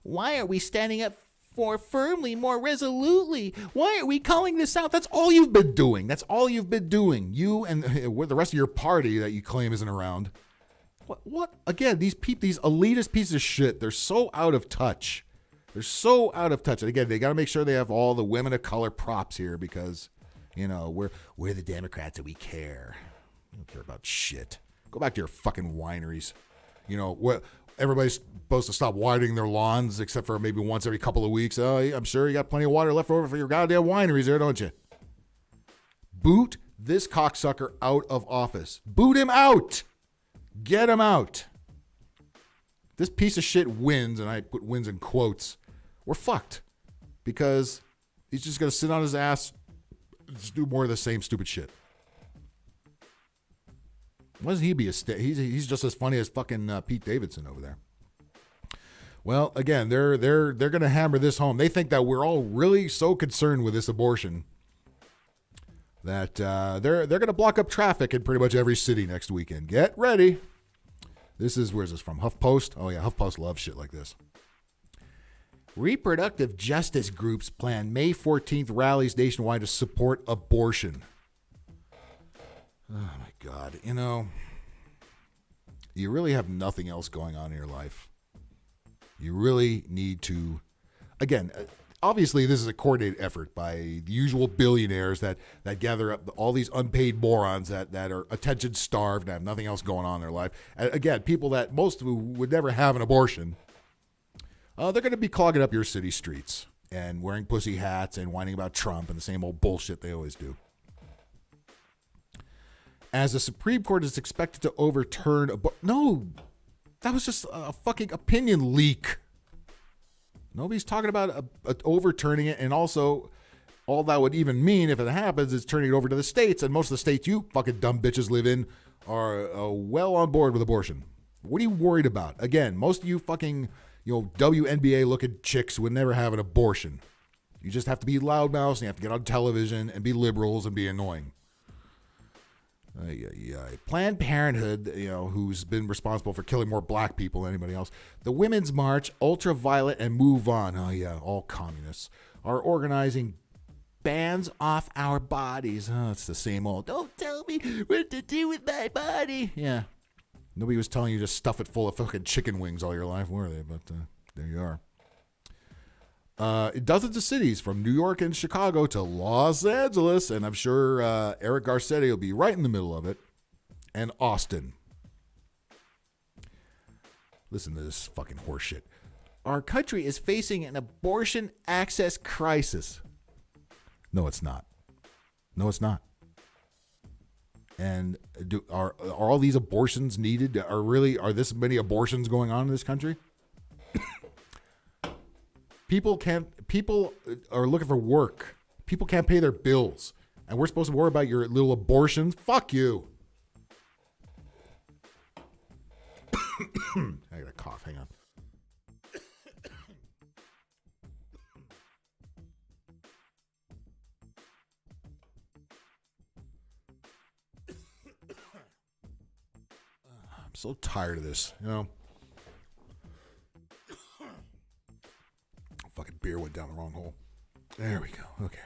Why are we standing up more firmly, more resolutely. Why are we calling this out? That's all you've been doing. That's all you've been doing. You and the rest of your party that you claim isn't around. What? Again, these elitist pieces of shit, they're so out of touch. They're so out of touch. And again, they got to make sure they have all the women of color props here because, we're the Democrats and we care. I don't care about shit. Go back to your fucking wineries. Everybody's supposed to stop watering their lawns except for maybe once every couple of weeks. Oh, I'm sure you got plenty of water left over for your goddamn wineries there, don't you? Boot this cocksucker out of office. Boot him out. Get him out. This piece of shit wins, and I put wins in quotes. We're fucked because he's just going to sit on his ass and just do more of the same stupid shit. Why doesn't he be he's just as funny as fucking Pete Davidson over there. Well, again, they're going to hammer this home. They think that we're all really so concerned with this abortion that they're going to block up traffic in pretty much every city next weekend. Get ready. Where's this from? HuffPost? Oh yeah, HuffPost loves shit like this. Reproductive justice groups plan May 14th rallies nationwide to support abortion. Oh my God. You really have nothing else going on in your life. You really need to, again, obviously this is a coordinated effort by the usual billionaires that gather up all these unpaid morons that are attention starved and have nothing else going on in their life. And again, people that most of who would never have an abortion, they're going to be clogging up your city streets and wearing pussy hats and whining about Trump and the same old bullshit they always do. As the Supreme Court is expected to overturn no, that was just a fucking opinion leak. Nobody's talking about overturning it, and also all that would even mean if it happens is turning it over to the states, and most of the states you fucking dumb bitches live in are well on board with abortion. What are you worried about? Again, most of you fucking WNBA looking chicks would never have an abortion. You just have to be loudmouths and you have to get on television and be liberals and be annoying. Planned Parenthood, who's been responsible for killing more black people than anybody else. The Women's March, Ultraviolet, and Move On. Oh yeah, all communists are organizing bans off our bodies. Oh, it's the same old. Don't tell me what to do with my body. Yeah, nobody was telling you to stuff it full of fucking chicken wings all your life, were they? But there you are. Dozens of cities from New York and Chicago to Los Angeles, and I'm sure Eric Garcetti will be right in the middle of it, and Austin. Listen to this fucking horseshit. Our country is facing an abortion access crisis. No, it's not. No, it's not. And are all these abortions needed? Are this many abortions going on in this country? People are looking for work. People can't pay their bills. And we're supposed to worry about your little abortions? Fuck you. I got a cough. Hang on. I'm so tired of this, Fucking beer went down the wrong hole. There we go. Okay.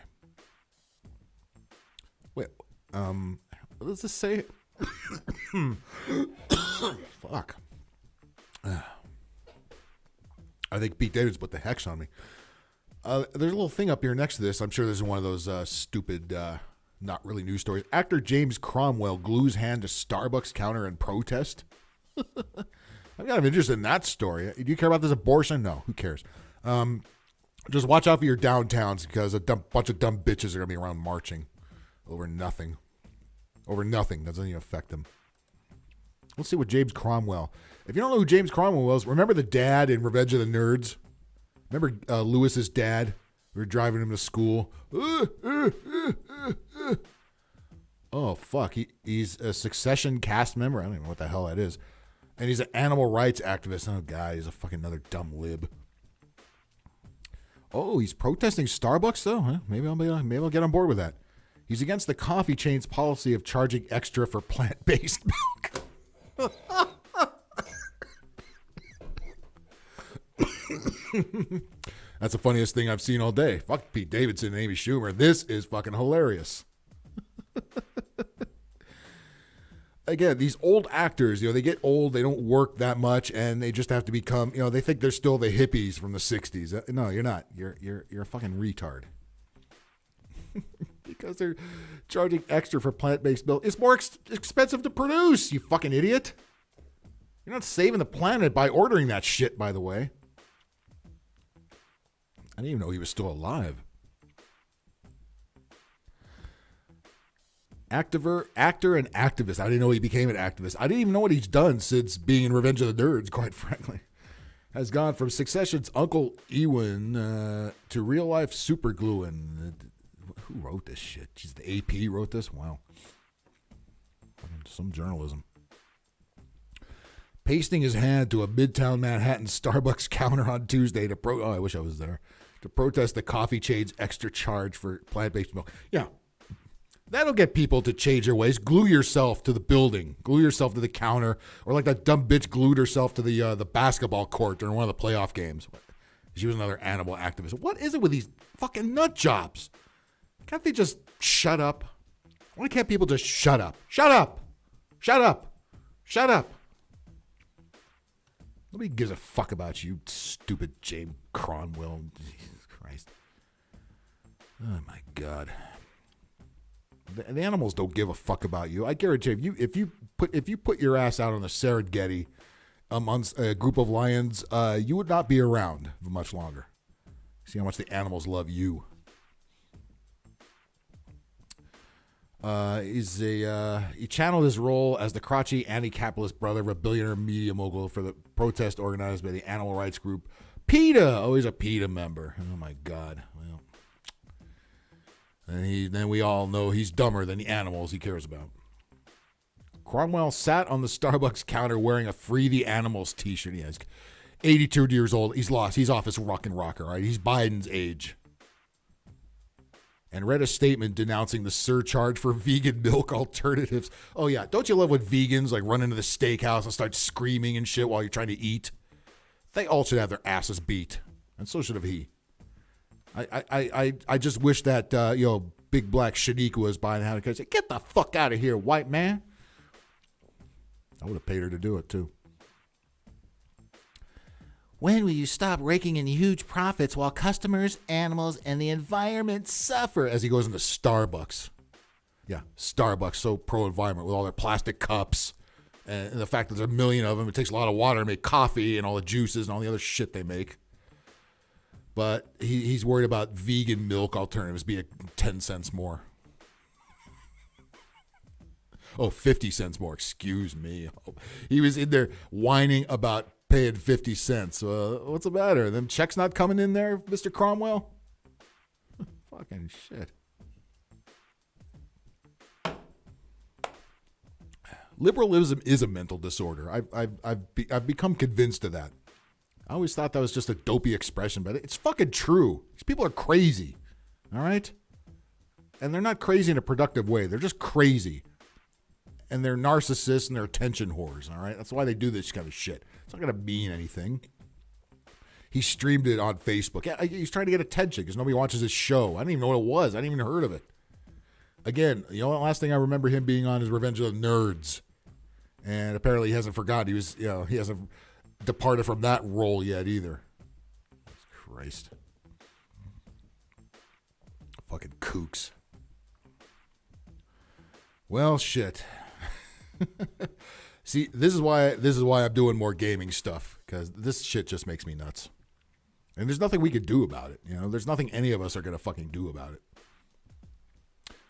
Wait. What does this say? Fuck. I think Pete Davidson put the hex on me. There's a little thing up here next to this. I'm sure this is one of those stupid, not really news stories. Actor James Cromwell glues hand to Starbucks counter in protest. I'm kind of interested in that story. Do you care about this abortion? No. Who cares? Just watch out for your downtowns because a bunch of dumb bitches are going to be around marching over nothing. Over nothing. That doesn't even affect them. Let's see what James Cromwell. If you don't know who James Cromwell was, remember the dad in Revenge of the Nerds? Remember Lewis's dad? We were driving him to school. Oh, fuck. He's a Succession cast member. I don't even know what the hell that is. And he's an animal rights activist. Oh, God. He's a fucking another dumb lib. Oh, he's protesting Starbucks, though? Huh? Maybe I'll get on board with that. He's against the coffee chain's policy of charging extra for plant-based milk. That's the funniest thing I've seen all day. Fuck Pete Davidson and Amy Schumer. This is fucking hilarious. Again, these old actors, they get old, they don't work that much, and they just have to become, they think they're still the hippies from the 60s. No, you're not. You're a fucking retard. Because they're charging extra for plant-based milk. It's more expensive to produce, you fucking idiot. You're not saving the planet by ordering that shit, by the way. I didn't even know he was still alive. Actor and activist. I didn't know he became an activist. I didn't even know what he's done since being in Revenge of the Nerds, quite frankly. Has gone from Succession's Uncle Ewan to real-life supergluing. Who wrote this shit? Jeez, the AP wrote this? Wow. Some journalism. Pasting his hand to a Midtown Manhattan Starbucks counter on Tuesday to I wish I was there. To protest the coffee chain's extra charge for plant-based milk. Yeah. That'll get people to change their ways. Glue yourself to the building. Glue yourself to the counter. Or like that dumb bitch glued herself to the basketball court during one of the playoff games. She was another animal activist. What is it with these fucking nut jobs? Can't they just shut up? Why can't people just shut up? Shut up! Shut up! Shut up! Nobody gives a fuck about you, stupid James Cromwell. Jesus Christ. Oh my God. The animals don't give a fuck about you. I guarantee you, if you put your ass out on the Serengeti amongst a group of lions, you would not be around for much longer. See how much the animals love you. He channeled his role as the crotchety anti-capitalist brother of a billionaire media mogul for the protest organized by the animal rights group PETA. Oh, he's a PETA member. Oh my God. Well, and then we all know he's dumber than the animals he cares about. Cromwell sat on the Starbucks counter wearing a Free the Animals t-shirt. He has 82 years old. He's lost. He's off his rock and rocker, right? He's Biden's age. And read a statement denouncing the surcharge for vegan milk alternatives. Oh, yeah. Don't you love when vegans run into the steakhouse and start screaming and shit while you're trying to eat? They all should have their asses beat. And so should have he. I just wish that, big black Shaniqua was behind the counter and say, "Get the fuck out of here, white man." I would have paid her to do it, too. When will you stop raking in huge profits while customers, animals, and the environment suffer? As he goes into Starbucks. Yeah, Starbucks, so pro-environment with all their plastic cups. And the fact that there's a million of them. It takes a lot of water to make coffee and all the juices and all the other shit they make. But he's worried about vegan milk alternatives being 10 cents more. Oh, 50 cents more. Excuse me. He was in there whining about paying 50 cents. What's the matter? Them checks not coming in there, Mr. Cromwell? Fucking shit. Liberalism is a mental disorder. I've become convinced of that. I always thought that was just a dopey expression, but it's fucking true. These people are crazy. All right? And they're not crazy in a productive way. They're just crazy. And they're narcissists and they're attention whores. All right? That's why they do this kind of shit. It's not going to mean anything. He streamed it on Facebook. Yeah, he's trying to get attention because nobody watches his show. I didn't even know what it was. I didn't even heard of it. Again, the last thing I remember him being on is Revenge of the Nerds. And apparently he hasn't forgotten. He hasn't departed from that role yet either. Christ. Fucking kooks. Well, shit. See, this is why I'm doing more gaming stuff, because this shit just makes me nuts. And there's nothing we could do about it. There's nothing any of us are going to fucking do about it.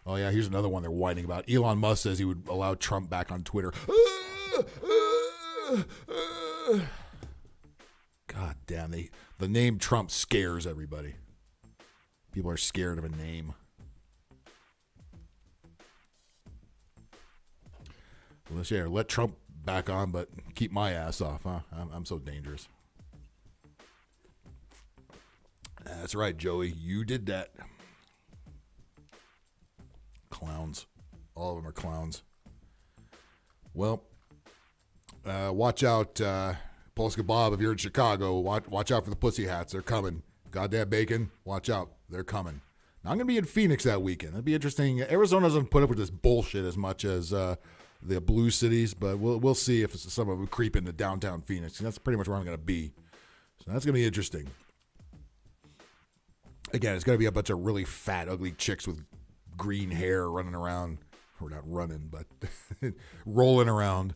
Oh, yeah, here's another one they're whining about. Elon Musk says he would allow Trump back on Twitter. God damn, the name Trump scares everybody. People are scared of a name. Let Trump back on, but keep my ass off, huh? I'm so dangerous. That's right, Joey. You did that. Clowns. All of them are clowns. Well, watch out, Polska Bob, if you're in Chicago. Watch out for the pussy hats. They're coming. Goddamn bacon, watch out. They're coming. Now, I'm going to be in Phoenix that weekend. That'd be interesting. Arizona doesn't put up with this bullshit as much as the blue cities, but we'll see if some of them creep into downtown Phoenix. And that's pretty much where I'm going to be. So that's going to be interesting. Again, it's going to be a bunch of really fat, ugly chicks with green hair running around. Or not running, but rolling around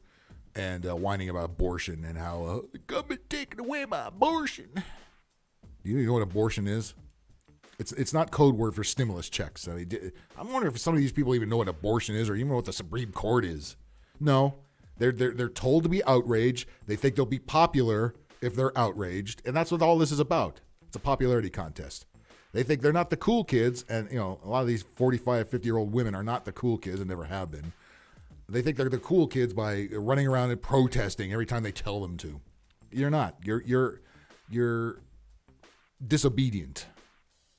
and whining about abortion and how the government taking away my abortion. Do you know what abortion is? It's not code word for stimulus checks. I mean, I'm wondering if some of these people even know what abortion is or even know what the Supreme Court is. No, they're told to be outraged. They think they'll be popular if they're outraged, and that's what all this is about. It's a popularity contest. They think they're not the cool kids, and a lot of these 45, 50-year-old women are not the cool kids and never have been. They think they're the cool kids by running around and protesting every time they tell them to. You're not. You're disobedient.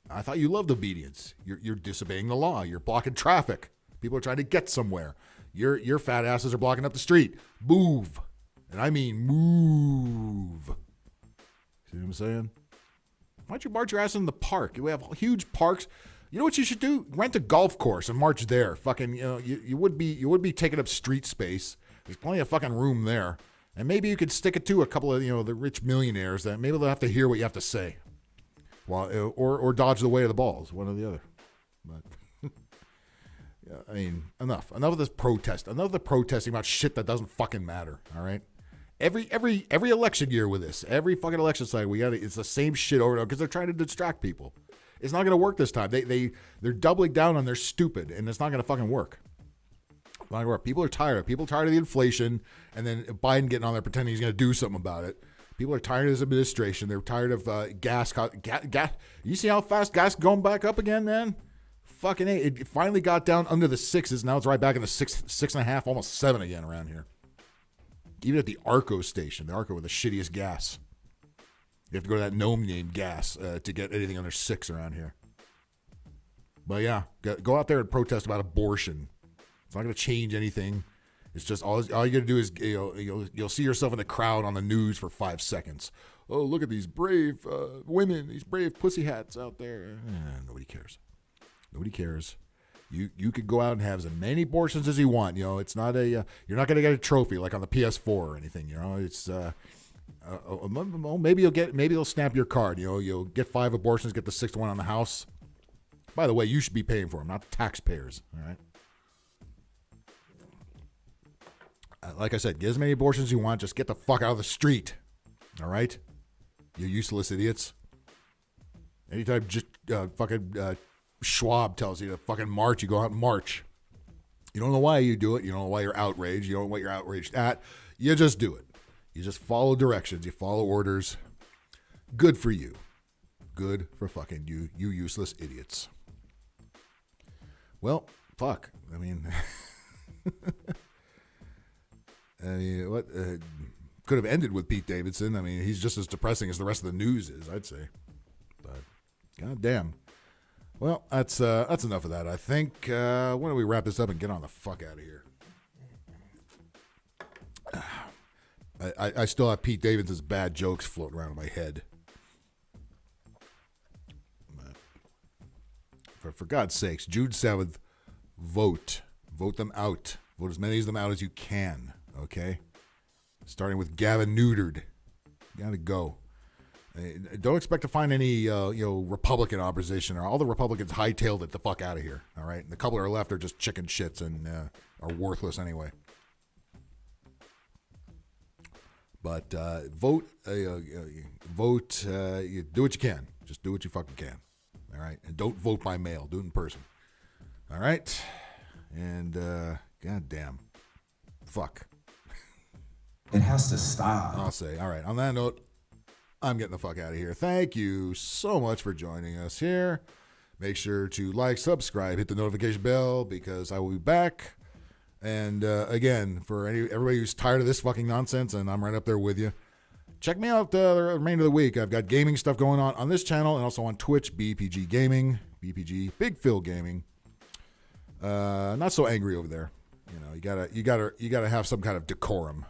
I thought you loved obedience. You're disobeying the law. You're blocking traffic. People are trying to get somewhere. Your fat asses are blocking up the street. Move. And I mean move. See what I'm saying? Why don't you march your ass in the park? We have huge parks. You know what you should do? Rent a golf course and march there. Fucking, you would be taking up street space. There's plenty of fucking room there. And maybe you could stick it to a couple of, the rich millionaires that maybe they'll have to hear what you have to say. Well, or dodge the way of the balls, one or the other. But yeah, I mean, enough of this protest. Enough of the protesting about shit that doesn't fucking matter. All right. Every election year with this, every fucking election cycle, it's the same shit over and over because they're trying to distract people. It's not going to work this time. They're doubling down on their stupid, and it's not going to fucking work. It's not going to work. People are tired. People are tired of the inflation, and then Biden getting on there pretending he's going to do something about it. People are tired of his administration. They're tired of gas. You see how fast gas is going back up again, man? Fucking A. It finally got down under the sixes. Now it's right back in the six and a half, almost 7 again around here. Even at the Arco station, the Arco with the shittiest gas. You have to go to that no-name gas to get anything under 6 around here. But yeah, go out there and protest about abortion. It's not going to change anything. It's just all you got to do is you'll see yourself in the crowd on the news for 5 seconds. Oh, look at these brave women, these brave pussy hats out there. Nobody cares. Nobody cares. You could go out and have as many abortions as you want. It's not you're not going to get a trophy like on the PS4 or anything. It's maybe they'll snap your card. You'll get 5 abortions, get the 6th one on the house. By the way, you should be paying for them, not the taxpayers. All right. Like I said, get as many abortions as you want. Just get the fuck out of the street. All right, you useless idiots. Anytime Schwab tells you to fucking march, you go out and march. You don't know why you do it. You don't know why you're outraged. You don't know what you're outraged at. You just do it. You just follow directions. You follow orders. Good for you. Good for fucking you useless idiots. Well, fuck. I mean, what could have ended with Pete Davidson. I mean, he's just as depressing as the rest of the news is, I'd say. But goddamn. Well, that's enough of that. I think. Why don't we wrap this up and get on the fuck out of here? I still have Pete Davidson's bad jokes floating around in my head. For God's sakes, June 7th, vote. Vote them out. Vote as many of them out as you can. Okay? Starting with Gavin Neutered. Gotta go. Don't expect to find any Republican opposition. All the Republicans hightailed it the fuck out of here. All right? And the couple that are left are just chicken shits and are worthless anyway. But vote. Vote. You do what you can. Just do what you fucking can. All right? And don't vote by mail. Do it in person. All right? And goddamn. Fuck. It has to stop. I'll say. All right. On that note, I'm getting the fuck out of here. Thank you so much for joining us here. Make sure to like, subscribe, hit the notification bell because I will be back. And again, for everybody who's tired of this fucking nonsense, and I'm right up there with you, check me out the remainder of the week. I've got gaming stuff going on this channel and also on Twitch, BPG Gaming, BPG Big Phil Gaming. Not so angry over there. You gotta have some kind of decorum,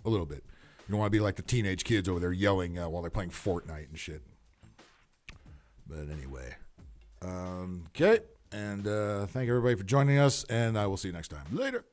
a little bit. You don't want to be like the teenage kids over there yelling while they're playing Fortnite and shit. But anyway, okay. And thank everybody for joining us, and I will see you next time. Later.